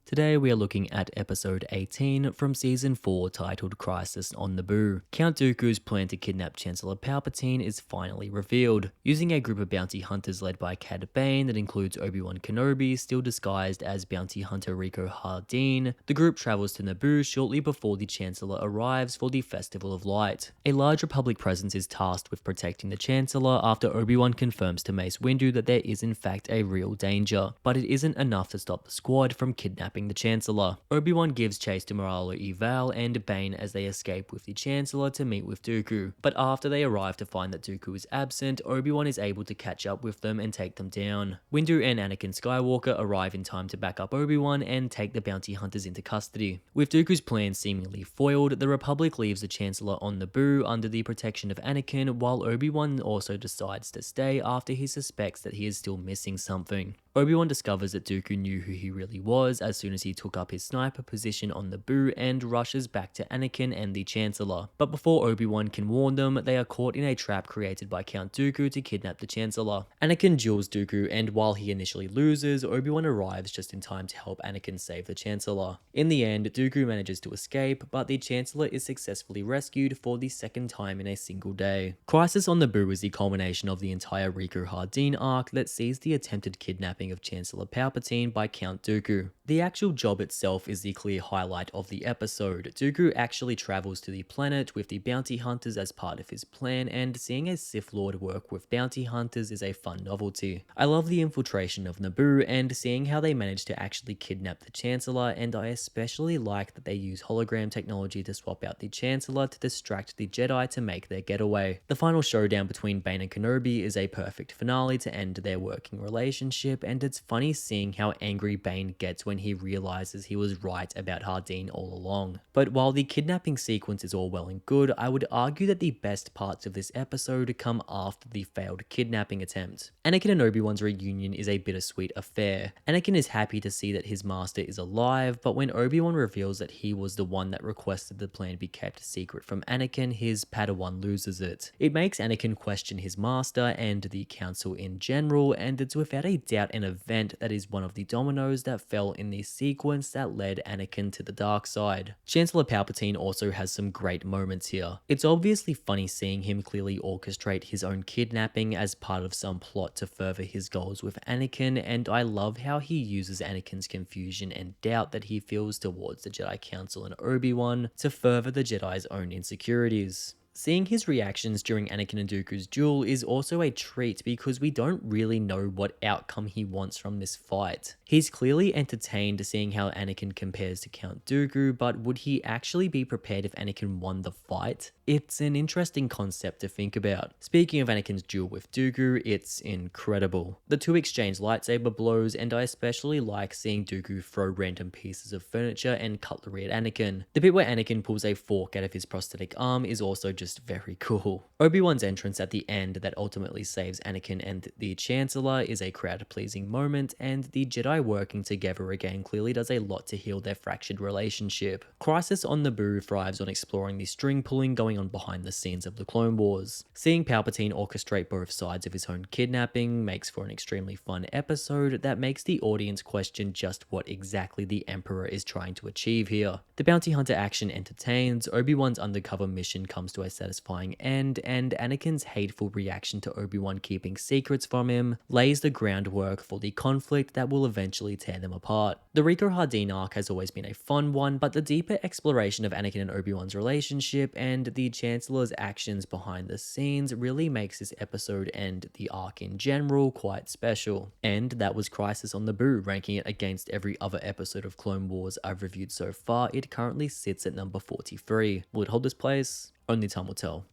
S1: Today we are looking at episode 18 from season 4 titled Crisis on Naboo. Count Dooku's plan to kidnap Chancellor Palpatine is finally revealed. Using a group of bounty hunters led by Cad Bane that includes Obi-Wan Kenobi still disguised as bounty hunter Rico Hardeen, the group travels to Naboo shortly before the Chancellor arrives for the Festival of Light. A large Republic presence is tasked with protecting the Chancellor after Obi-Wan confirms to Mace Windu that there is in fact a real danger, but it isn't enough to stop the squad from kidnapping the Chancellor. Obi-Wan gives chase to Moralo Eval and Bane as they escape with the Chancellor to meet with Dooku, but after they arrive to find that Dooku is absent, Obi-Wan is able to catch up with them and take them down. Windu and Anakin Skywalker arrive in time to back up Obi-Wan and take the bounty hunters into custody. With Dooku's plan seemingly foiled, the Republic leaves the Chancellor on Naboo under the protection of Anakin, while Obi-Wan also decides to stay after he suspects that he is still missing something. Obi-Wan discovers that Dooku knew who he really was as soon as he took up his sniper position on Naboo and rushes back to Anakin and the Chancellor. But before Obi-Wan can warn them, they are caught in a trap created by Count Dooku to kidnap the Chancellor. Anakin duels Dooku, and while he initially loses, Obi-Wan arrives just in time to help Anakin save the Chancellor. In the end, Dooku manages to escape, but the Chancellor is successfully rescued for the second time in a single day. Crisis on Naboo is the culmination of the entire Riku Hardin arc that sees the attempted kidnapping of Chancellor Palpatine by Count Dooku. The actual job itself is the clear highlight of the episode. Dooku actually travels to the planet with the bounty hunters as part of his plan, and seeing a Sith Lord work with bounty hunters is a fun novelty. I love the infiltration of Naboo and seeing how they managed to actually kidnap the Chancellor, and I especially like that they use hologram technology to swap out the Chancellor to distract the Jedi to make their getaway. The final showdown between Bane and Kenobi is a perfect finale to end their working relationship, and it's funny seeing how angry Bane gets when he realizes he was right about Hardin all along. But while the kidnapping sequence is all well and good, I would argue that the best parts of this episode come after the failed kidnapping attempt. Anakin and Obi-Wan's reunion is a bittersweet affair. Anakin is happy to see that his master is alive, but when Obi-Wan reveals that he was the one that requested the plan be kept secret from Anakin, his Padawan loses it. It makes Anakin question his master and the council in general, and it's without a doubt an event that is one of the dominoes that fell in the sequence that led Anakin to the dark side. Chancellor Palpatine also has some great moments here. It's obviously funny seeing him clearly orchestrate his own kidnapping as part of some plot to further his goals with Anakin, and I love how he uses Anakin's confusion and doubt that he feels towards the Jedi Council and Obi-Wan to further the Jedi's own insecurities. Seeing his reactions during Anakin and Dooku's duel is also a treat because we don't really know what outcome he wants from this fight. He's clearly entertained seeing how Anakin compares to Count Dooku, but would he actually be prepared if Anakin won the fight? It's an interesting concept to think about. Speaking of Anakin's duel with Dooku, it's incredible. The two exchange lightsaber blows, and I especially like seeing Dooku throw random pieces of furniture and cutlery at Anakin. The bit where Anakin pulls a fork out of his prosthetic arm is also just very cool. Obi-Wan's entrance at the end that ultimately saves Anakin and the Chancellor is a crowd-pleasing moment, and the Jedi working together again clearly does a lot to heal their fractured relationship. Crisis on Naboo thrives on exploring the string pulling going on behind the scenes of the Clone Wars. Seeing Palpatine orchestrate both sides of his own kidnapping makes for an extremely fun episode that makes the audience question just what exactly the Emperor is trying to achieve here. The bounty hunter action entertains, Obi-Wan's undercover mission comes to a satisfying end, and Anakin's hateful reaction to Obi-Wan keeping secrets from him lays the groundwork for the conflict that will eventually tear them apart. The Rico Hardin arc has always been a fun one, but the deeper exploration of Anakin and Obi-Wan's relationship and the Chancellor's actions behind the scenes really makes this episode and the arc in general quite special. And that was Crisis on Naboo, ranking it against every other episode of Clone Wars I've reviewed so far. It currently sits at number 43. Will it hold this place? Only time will tell.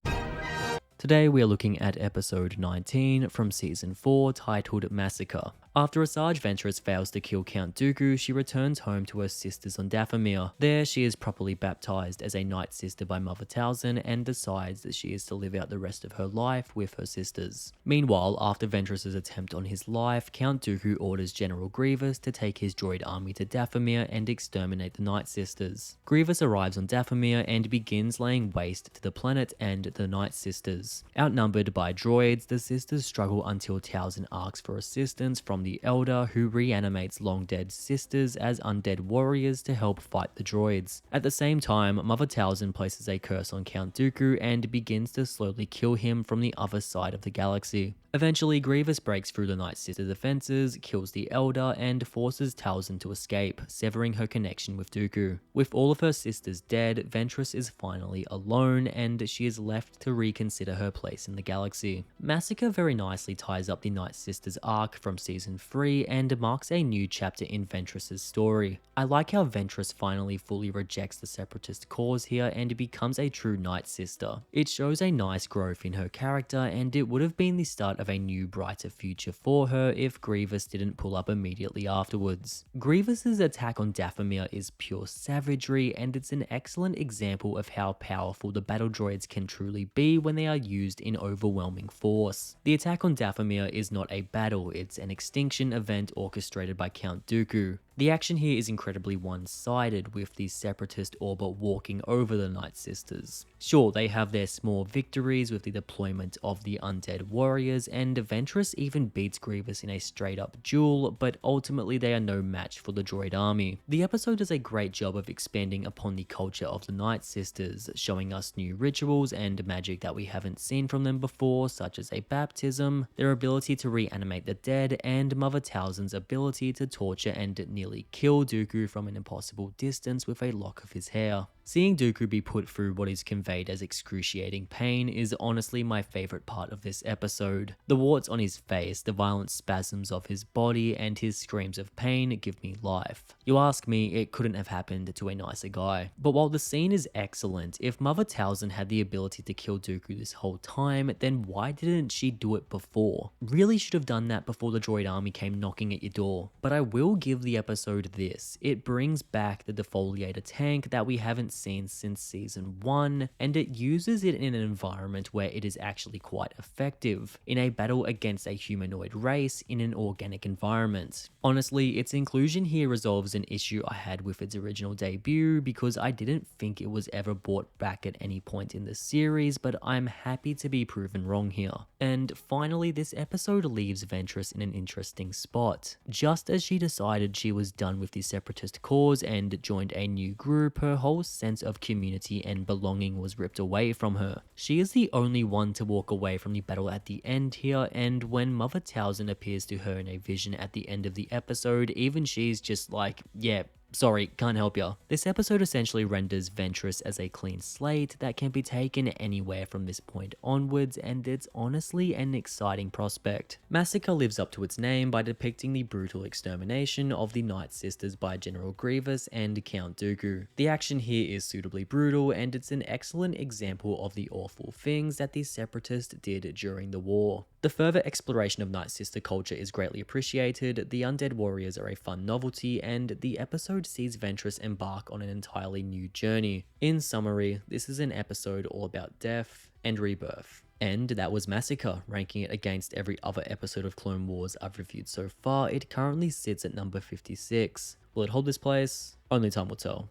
S1: Today we are looking at episode 19 from season 4 titled Massacre. After Asajj Ventress fails to kill Count Dooku, she returns home to her sisters on Dathomir. There, she is properly baptized as a Night Sister by Mother Talzin and decides that she is to live out the rest of her life with her sisters. Meanwhile, after Ventress's attempt on his life, Count Dooku orders General Grievous to take his droid army to Dathomir and exterminate the Night Sisters. Grievous arrives on Dathomir and begins laying waste to the planet and the Night Sisters. Outnumbered by droids, the sisters struggle until Talzin asks for assistance from the Elder, who reanimates long-dead sisters as undead warriors to help fight the droids. At the same time, Mother Talzin places a curse on Count Dooku and begins to slowly kill him from the other side of the galaxy. Eventually, Grievous breaks through the Night Sister defenses, kills the Elder, and forces Talzin to escape, severing her connection with Dooku. With all of her sisters dead, Ventress is finally alone, and she is left to reconsider her place in the galaxy. Massacre very nicely ties up the Night Sisters arc from season 3 and marks a new chapter in Ventress's story. I like how Ventress finally fully rejects the Separatist cause here and becomes a true Night Sister. It shows a nice growth in her character, and it would have been the start of a new brighter future for her if Grievous didn't pull up immediately afterwards. Grievous's attack on Dathomir is pure savagery, and it's an excellent example of how powerful the battle droids can truly be when they are used in overwhelming force. The attack on Dathomir is not a battle, it's an extinction event orchestrated by Count Dooku. The action here is incredibly one-sided, with the Separatist orbit walking over the Night Sisters. Sure, they have their small victories with the deployment of the undead warriors, and Ventress even beats Grievous in a straight-up duel, but ultimately they are no match for the droid army. The episode does a great job of expanding upon the culture of the Night Sisters, showing us new rituals and magic that we haven't seen from them before, such as a baptism, their ability to reanimate the dead, and Mother Talzin's ability to torture and nearly kill Dooku from an impossible distance with a lock of his hair. Seeing Dooku be put through what is conveyed as excruciating pain is honestly my favorite part of this episode. The warts on his face, the violent spasms of his body, and his screams of pain give me life. You ask me, it couldn't have happened to a nicer guy. But while the scene is excellent, if Mother Talzin had the ability to kill Dooku this whole time, then why didn't she do it before? Really should have done that before the droid army came knocking at your door. But I will give the episode this: it brings back the defoliator tank that we haven't seen since season 1, and it uses it in an environment where it is actually quite effective, in a battle against a humanoid race in an organic environment. Honestly, its inclusion here resolves an issue I had with its original debut, because I didn't think it was ever brought back at any point in the series, but I'm happy to be proven wrong here. And finally, this episode leaves Ventress in an interesting spot. Just as she decided she was done with the Separatist cause and joined a new group, her whole sense of community and belonging was ripped away from her. She is the only one to walk away from the battle at the end here, and when Mother Talzin appears to her in a vision at the end of the episode, even she's just like, yeah, sorry, can't help ya. This episode essentially renders Ventress as a clean slate that can be taken anywhere from this point onwards, and it's honestly an exciting prospect. Massacre lives up to its name by depicting the brutal extermination of the Night Sisters by General Grievous and Count Dooku. The action here is suitably brutal, and it's an excellent example of the awful things that the Separatists did during the war. The further exploration of Night Sister culture is greatly appreciated, the undead warriors are a fun novelty, and the episode sees Ventress embark on an entirely new journey. In summary, this is an episode all about death and rebirth. And that was Massacre. Ranking it against every other episode of Clone Wars I've reviewed so far, it currently sits at number 56. Will it hold this place? Only time will tell.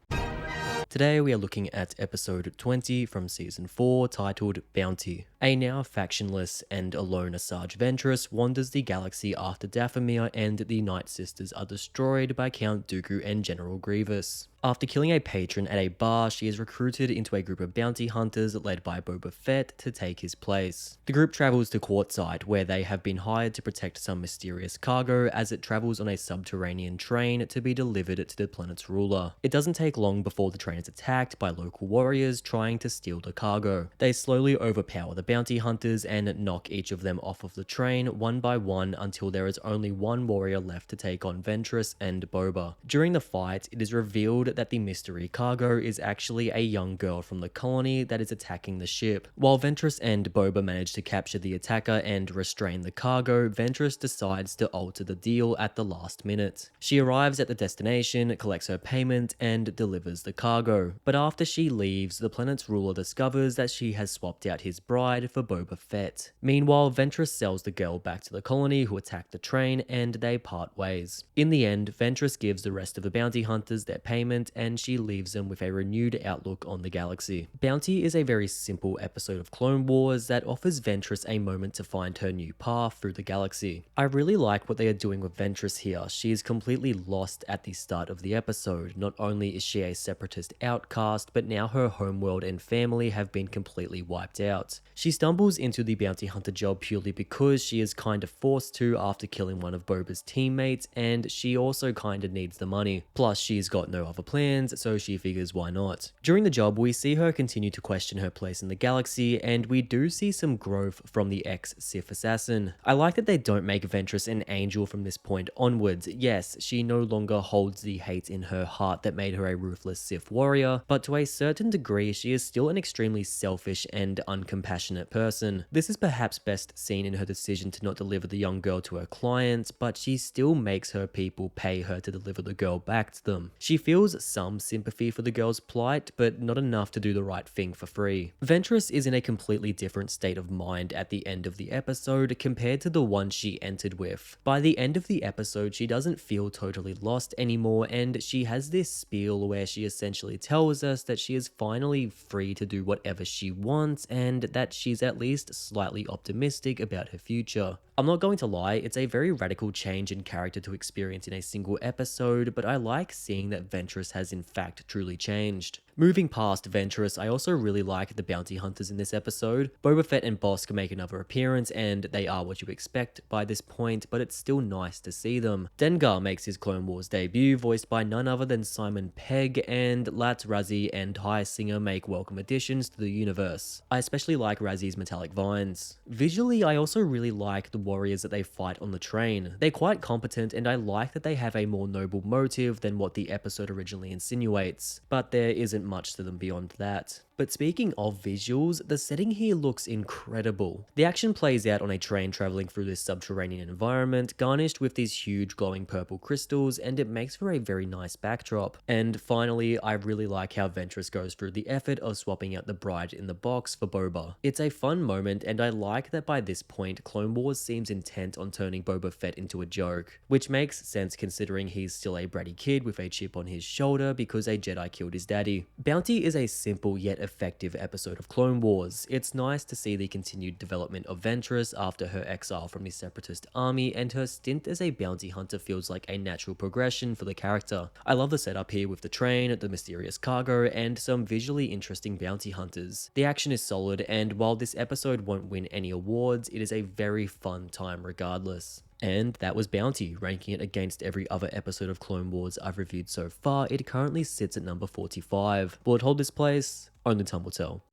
S1: Today we are looking at episode 20 from season 4, titled Bounty. A now factionless and alone Asajj Ventress wanders the galaxy after Dathomir and the Night Sisters are destroyed by Count Dooku and General Grievous. After killing a patron at a bar, she is recruited into a group of bounty hunters led by Boba Fett to take his place. The group travels to Quartzsite, where they have been hired to protect some mysterious cargo as it travels on a subterranean train to be delivered to the planet's ruler. It doesn't take long before the train is attacked by local warriors trying to steal the cargo. They slowly overpower the bounty hunters and knock each of them off of the train one by one until there is only one warrior left to take on Ventress and Boba. During the fight, it is revealed that the mystery cargo is actually a young girl from the colony that is attacking the ship. While Ventress and Boba manage to capture the attacker and restrain the cargo, Ventress decides to alter the deal at the last minute. She arrives at the destination, collects her payment, and delivers the cargo. But after she leaves, the planet's ruler discovers that she has swapped out his bride for Boba Fett. Meanwhile, Ventress sells the girl back to the colony who attacked the train, and they part ways. In the end, Ventress gives the rest of the bounty hunters their payment, and she leaves them with a renewed outlook on the galaxy. Bounty is a very simple episode of Clone Wars that offers Ventress a moment to find her new path through the galaxy. I really like what they are doing with Ventress here. She is completely lost at the start of the episode. Not only is she a separatist outcast, but now her homeworld and family have been completely wiped out. She stumbles into the bounty hunter job purely because she is kind of forced to after killing one of Boba's teammates, and she also kind of needs the money. Plus, she's got no other plans, so she figures why not. During the job, we see her continue to question her place in the galaxy, and we do see some growth from the ex-Sith assassin. I like that they don't make Ventress an angel from this point onwards. Yes, she no longer holds the hate in her heart that made her a ruthless Sith warrior, but to a certain degree, she is still an extremely selfish and uncompassionate passionate person. This is perhaps best seen in her decision to not deliver the young girl to her clients, but she still makes her people pay her to deliver the girl back to them. She feels some sympathy for the girl's plight, but not enough to do the right thing for free. Ventress is in a completely different state of mind at the end of the episode compared to the one she entered with. By the end of the episode, she doesn't feel totally lost anymore, and she has this spiel where she essentially tells us that she is finally free to do whatever she wants and that she's at least slightly optimistic about her future. I'm not going to lie, it's a very radical change in character to experience in a single episode, but I like seeing that Ventress has in fact truly changed. Moving past Ventress, I also really like the bounty hunters in this episode. Boba Fett and Bossk make another appearance, and they are what you expect by this point, but it's still nice to see them. Dengar makes his Clone Wars debut, voiced by none other than Simon Pegg, and Lat, Razzie, and High Singer make welcome additions to the universe. I especially like Razzie's metallic vines. Visually, I also really like the warriors that they fight on the train. They're quite competent, and I like that they have a more noble motive than what the episode originally insinuates, but there isn't much to them beyond that. But speaking of visuals, the setting here looks incredible. The action plays out on a train traveling through this subterranean environment, garnished with these huge glowing purple crystals, and it makes for a very nice backdrop. And finally, I really like how Ventress goes through the effort of swapping out the bride in the box for Boba. It's a fun moment, and I like that by this point, Clone Wars seems intent on turning Boba Fett into a joke, which makes sense considering he's still a bratty kid with a chip on his shoulder because a Jedi killed his daddy. Bounty is a simple yet effective episode of Clone Wars. It's nice to see the continued development of Ventress after her exile from the Separatist army, and her stint as a bounty hunter feels like a natural progression for the character. I love the setup here with the train, the mysterious cargo, and some visually interesting bounty hunters. The action is solid, and while this episode won't win any awards, it is a very fun time regardless. And that was Bounty, ranking it against every other episode of Clone Wars I've reviewed so far. It currently sits at number 45. Will it hold this place? Only time will tell.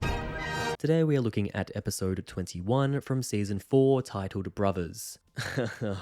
S1: Today we are looking at episode 21 from season 4 titled Brothers.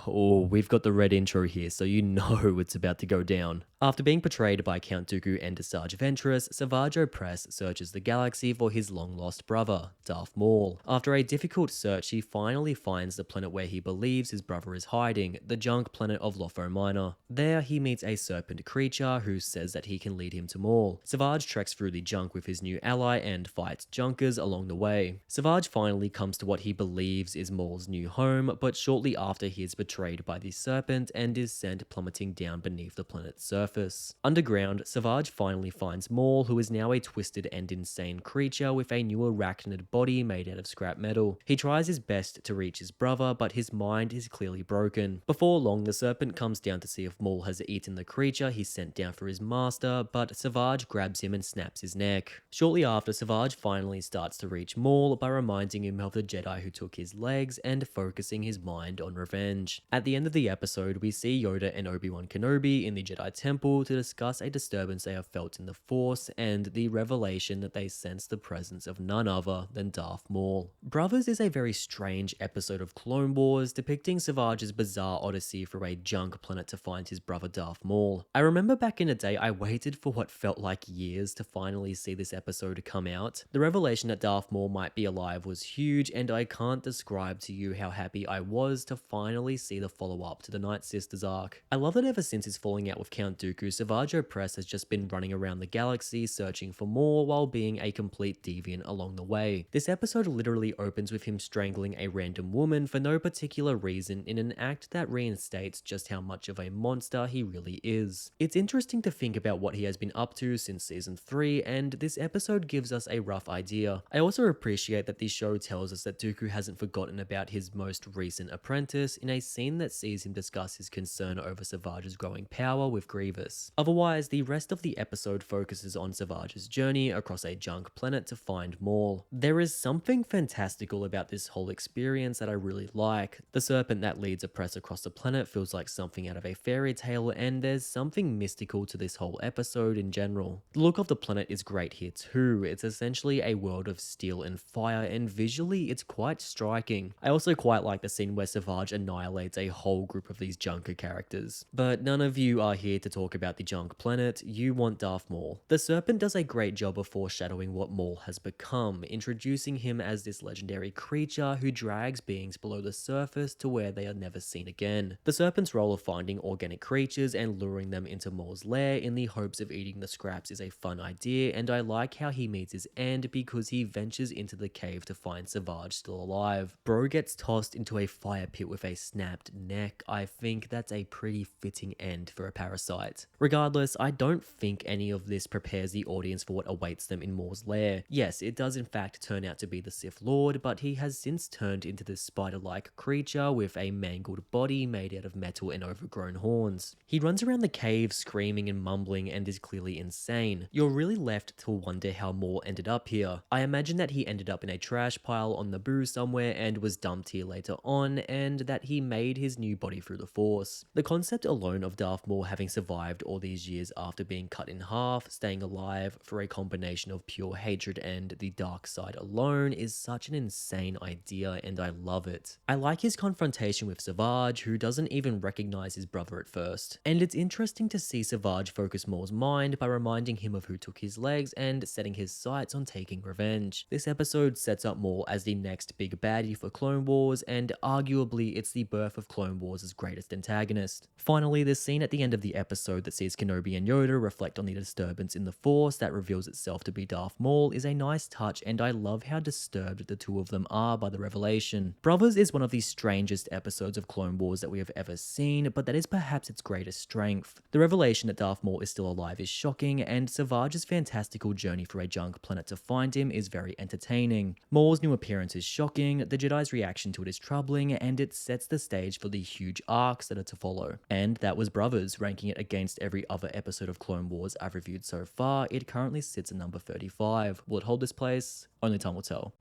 S1: Oh, we've got the red intro here, so you know it's about to go down. After being betrayed by Count Dooku and Asajj Ventress, Savage Opress searches the galaxy for his long-lost brother, Darth Maul. After a difficult search, he finally finds the planet where he believes his brother is hiding, the junk planet of Lotho Minor. There, he meets a serpent creature who says that he can lead him to Maul. Savage treks through the junk with his new ally and fights junkers along the way. Savage finally comes to what he believes is Maul's new home, but shortly after he is betrayed by the serpent and is sent plummeting down beneath the planet's surface. Underground, Savage finally finds Maul, who is now a twisted and insane creature with a new arachnid body made out of scrap metal. He tries his best to reach his brother, but his mind is clearly broken. Before long, the serpent comes down to see if Maul has eaten the creature he sent down for his master, but Savage grabs him and snaps his neck. Shortly after, Savage finally starts to reach Maul by reminding him of the Jedi who took his legs and focusing his mind on revenge. At the end of the episode, we see Yoda and Obi-Wan Kenobi in the Jedi Temple to discuss a disturbance they have felt in the Force and the revelation that they sense the presence of none other than Darth Maul. Brothers is a very strange episode of Clone Wars, depicting Savage's bizarre odyssey through a junk planet to find his brother Darth Maul. I remember back in the day, I waited for what felt like years to finally see this episode come out. The revelation that Darth Maul might be alive was huge, and I can't describe to you how happy I was to finally see the follow-up to the Night Sisters arc. I love that ever since his falling out with Count Dooku, Savage Opress has just been running around the galaxy searching for more while being a complete deviant along the way. This episode literally opens with him strangling a random woman for no particular reason in an act that reinstates just how much of a monster he really is. It's interesting to think about what he has been up to since season 3, and this episode gives us a rough idea. I also appreciate that the show tells us that Dooku hasn't forgotten about his most recent apprentice in a scene that sees him discuss his concern over Savage's growing power with Grievous. Otherwise, the rest of the episode focuses on Savage's journey across a junk planet to find Maul. There is something fantastical about this whole experience that I really like. The serpent that leads Opress across the planet feels like something out of a fairy tale, and there's something mystical to this whole episode in general. The look of the planet is great here too. It's essentially a world of steel and fire, and visually it's quite striking. I also quite like the scene where Savage Savage annihilates a whole group of these Junker characters. But none of you are here to talk about the Junk Planet, you want Darth Maul. The Serpent does a great job of foreshadowing what Maul has become, introducing him as this legendary creature who drags beings below the surface to where they are never seen again. The Serpent's role of finding organic creatures and luring them into Maul's lair in the hopes of eating the scraps is a fun idea, and I like how he meets his end because he ventures into the cave to find Savage still alive. Bro gets tossed into a fire pit with a snapped neck. I think that's a pretty fitting end for a parasite. Regardless, I don't think any of this prepares the audience for what awaits them in Maul's lair. Yes, it does in fact turn out to be the Sith Lord, but he has since turned into this spider-like creature with a mangled body made out of metal and overgrown horns. He runs around the cave screaming and mumbling and is clearly insane. You're really left to wonder how Maul ended up here. I imagine that he ended up in a trash pile on Naboo somewhere and was dumped here later on, and that he made his new body through the Force. The concept alone of Darth Maul having survived all these years after being cut in half, staying alive for a combination of pure hatred and the dark side alone is such an insane idea, and I love it. I like his confrontation with Savage, who doesn't even recognize his brother at first. And it's interesting to see Savage focus Maul's mind by reminding him of who took his legs and setting his sights on taking revenge. This episode sets up Maul as the next big baddie for Clone Wars, and arguably it's the birth of Clone Wars' greatest antagonist. Finally, the scene at the end of the episode that sees Kenobi and Yoda reflect on the disturbance in the Force that reveals itself to be Darth Maul is a nice touch, and I love how disturbed the two of them are by the revelation. Brothers is one of the strangest episodes of Clone Wars that we have ever seen, but that is perhaps its greatest strength. The revelation that Darth Maul is still alive is shocking, and Savage's fantastical journey through a junk planet to find him is very entertaining. Maul's new appearance is shocking, the Jedi's reaction to it is troubling, and it sets the stage for the huge arcs that are to follow. And that was Brothers, ranking it against every other episode of Clone Wars I've reviewed so far. It currently sits at number 35. Will it hold this place? Only time will tell.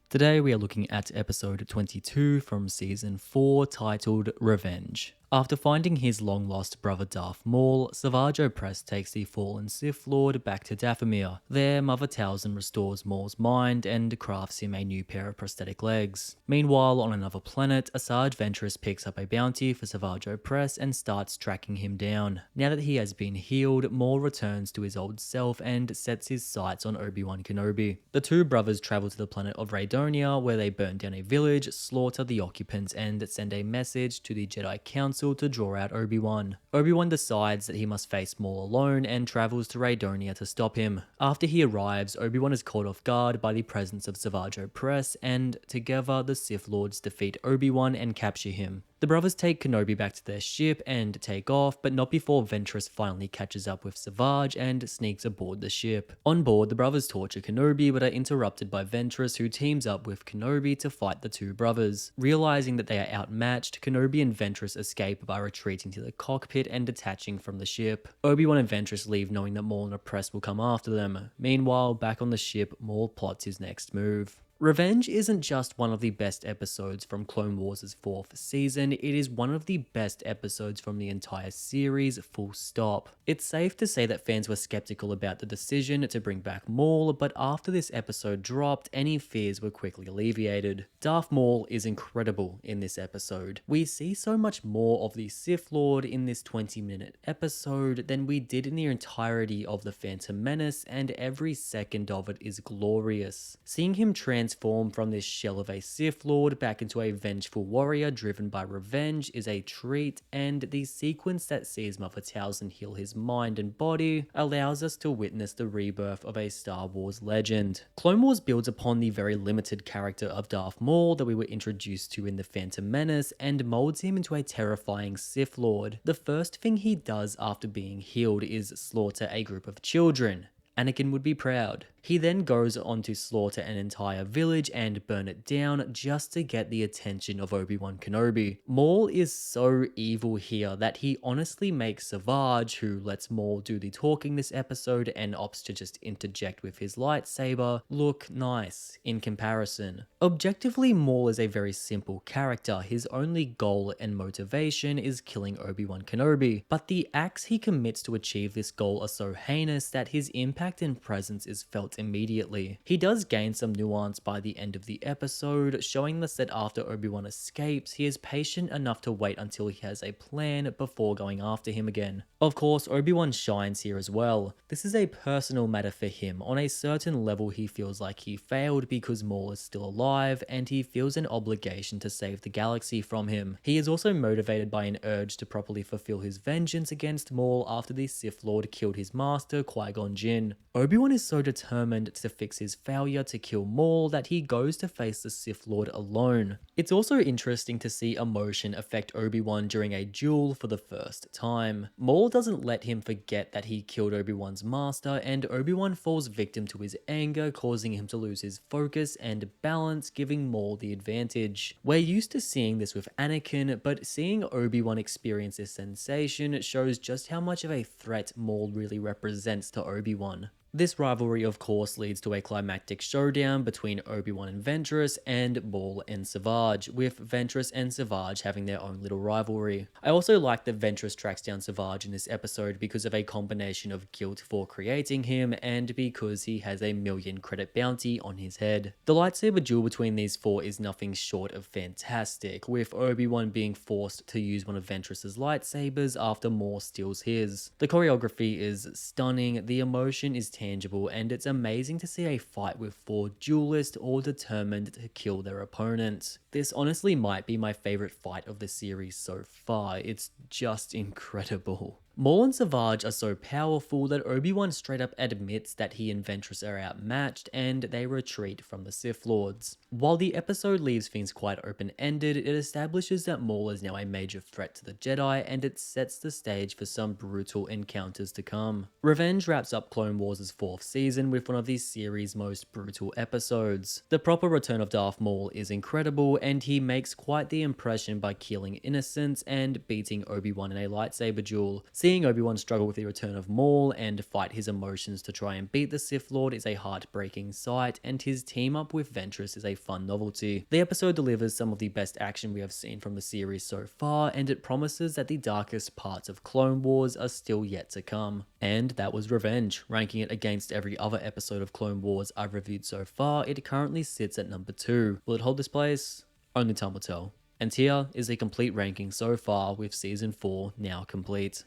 S1: Today we are looking at episode 22 from season 4 titled Revenge. After finding his long-lost brother Darth Maul, Savage Opress takes the fallen Sith Lord back to Dathomir. There, Mother Talzin restores Maul's mind and crafts him a new pair of prosthetic legs. Meanwhile, on another planet, Asajj Ventress picks up a bounty for Savage Opress and starts tracking him down. Now that he has been healed, Maul returns to his old self and sets his sights on Obi-Wan Kenobi. The two brothers travel to the planet of Raydonia, where they burn down a village, slaughter the occupants, and send a message to the Jedi Council to draw out Obi-Wan. Obi-Wan decides that he must face Maul alone and travels to Raydonia to stop him. After he arrives, Obi-Wan is caught off guard by the presence of Savage Opress, and together the Sith Lords defeat Obi-Wan and capture him. The brothers take Kenobi back to their ship and take off, but not before Ventress finally catches up with Savage and sneaks aboard the ship. On board, the brothers torture Kenobi but are interrupted by Ventress, who teams up with Kenobi to fight the two brothers. Realizing that they are outmatched, Kenobi and Ventress escape by retreating to the cockpit and detaching from the ship. Obi-Wan and Ventress leave knowing that Maul and Opress will come after them. Meanwhile, back on the ship, Maul plots his next move. Revenge isn't just one of the best episodes from Clone Wars' 4th season, it is one of the best episodes from the entire series, full stop. It's safe to say that fans were skeptical about the decision to bring back Maul, but after this episode dropped, any fears were quickly alleviated. Darth Maul is incredible in this episode. We see so much more of the Sith Lord in this 20-minute episode than we did in the entirety of The Phantom Menace, and every second of it is glorious. Seeing him transform from this shell of a Sith Lord back into a vengeful warrior driven by revenge is a treat, and the sequence that sees Mother Talzin heal his mind and body allows us to witness the rebirth of a Star Wars legend. Clone Wars builds upon the very limited character of Darth Maul that we were introduced to in The Phantom Menace and molds him into a terrifying Sith Lord. The first thing he does after being healed is slaughter a group of children. Anakin would be proud. He then goes on to slaughter an entire village and burn it down just to get the attention of Obi-Wan Kenobi. Maul is so evil here that he honestly makes Savage, who lets Maul do the talking this episode and opts to just interject with his lightsaber, look nice in comparison. Objectively, Maul is a very simple character. His only goal and motivation is killing Obi-Wan Kenobi, but the acts he commits to achieve this goal are so heinous that his impact impact and presence is felt immediately. He does gain some nuance by the end of the episode, showing us that after Obi-Wan escapes, he is patient enough to wait until he has a plan before going after him again. Of course, Obi-Wan shines here as well. This is a personal matter for him. On a certain level, he feels like he failed because Maul is still alive, and he feels an obligation to save the galaxy from him. He is also motivated by an urge to properly fulfill his vengeance against Maul after the Sith Lord killed his master, Qui-Gon Jinn. Obi-Wan is so determined to fix his failure to kill Maul that he goes to face the Sith Lord alone. It's also interesting to see emotion affect Obi-Wan during a duel for the first time. Maul doesn't let him forget that he killed Obi-Wan's master, and Obi-Wan falls victim to his anger, causing him to lose his focus and balance, giving Maul the advantage. We're used to seeing this with Anakin, but seeing Obi-Wan experience this sensation shows just how much of a threat Maul really represents to Obi-Wan. This rivalry of course leads to a climactic showdown between Obi-Wan and Ventress and Maul and Savage, with Ventress and Savage having their own little rivalry. I also like that Ventress tracks down Savage in this episode because of a combination of guilt for creating him and because he has a 1,000,000 credit bounty on his head. The lightsaber duel between these four is nothing short of fantastic, with Obi-Wan being forced to use one of Ventress's lightsabers after Maul steals his. The choreography is stunning, the emotion is tangible, and it's amazing to see a fight with four duelists all determined to kill their opponent. This honestly might be my favorite fight of the series so far. It's just incredible. Maul and Savage are so powerful that Obi-Wan straight up admits that he and Ventress are outmatched, and they retreat from the Sith Lords. While the episode leaves things quite open-ended, it establishes that Maul is now a major threat to the Jedi, and it sets the stage for some brutal encounters to come. Revenge wraps up Clone Wars' 4th season with one of the series' most brutal episodes. The proper return of Darth Maul is incredible, and he makes quite the impression by killing innocents and beating Obi-Wan in a lightsaber duel. Seeing Obi-Wan struggle with the return of Maul and fight his emotions to try and beat the Sith Lord is a heartbreaking sight, and his team up with Ventress is a fun novelty. The episode delivers some of the best action we have seen from the series so far, and it promises that the darkest parts of Clone Wars are still yet to come. And that was Revenge. Ranking it against every other episode of Clone Wars I've reviewed so far, it currently sits at number 2. Will it hold this place? Only time will tell. And here is a complete ranking so far with Season 4 now complete.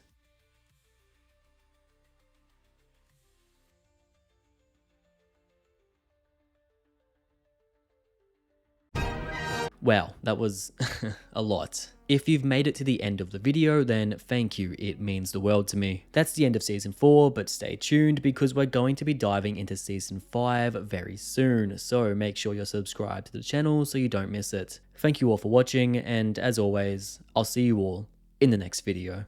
S1: Wow, that was a lot. If you've made it to the end of the video, then thank you, it means the world to me. That's the end of Season 4, but stay tuned because we're going to be diving into Season 5 very soon, so make sure you're subscribed to the channel so you don't miss it. Thank you all for watching, and as always, I'll see you all in the next video.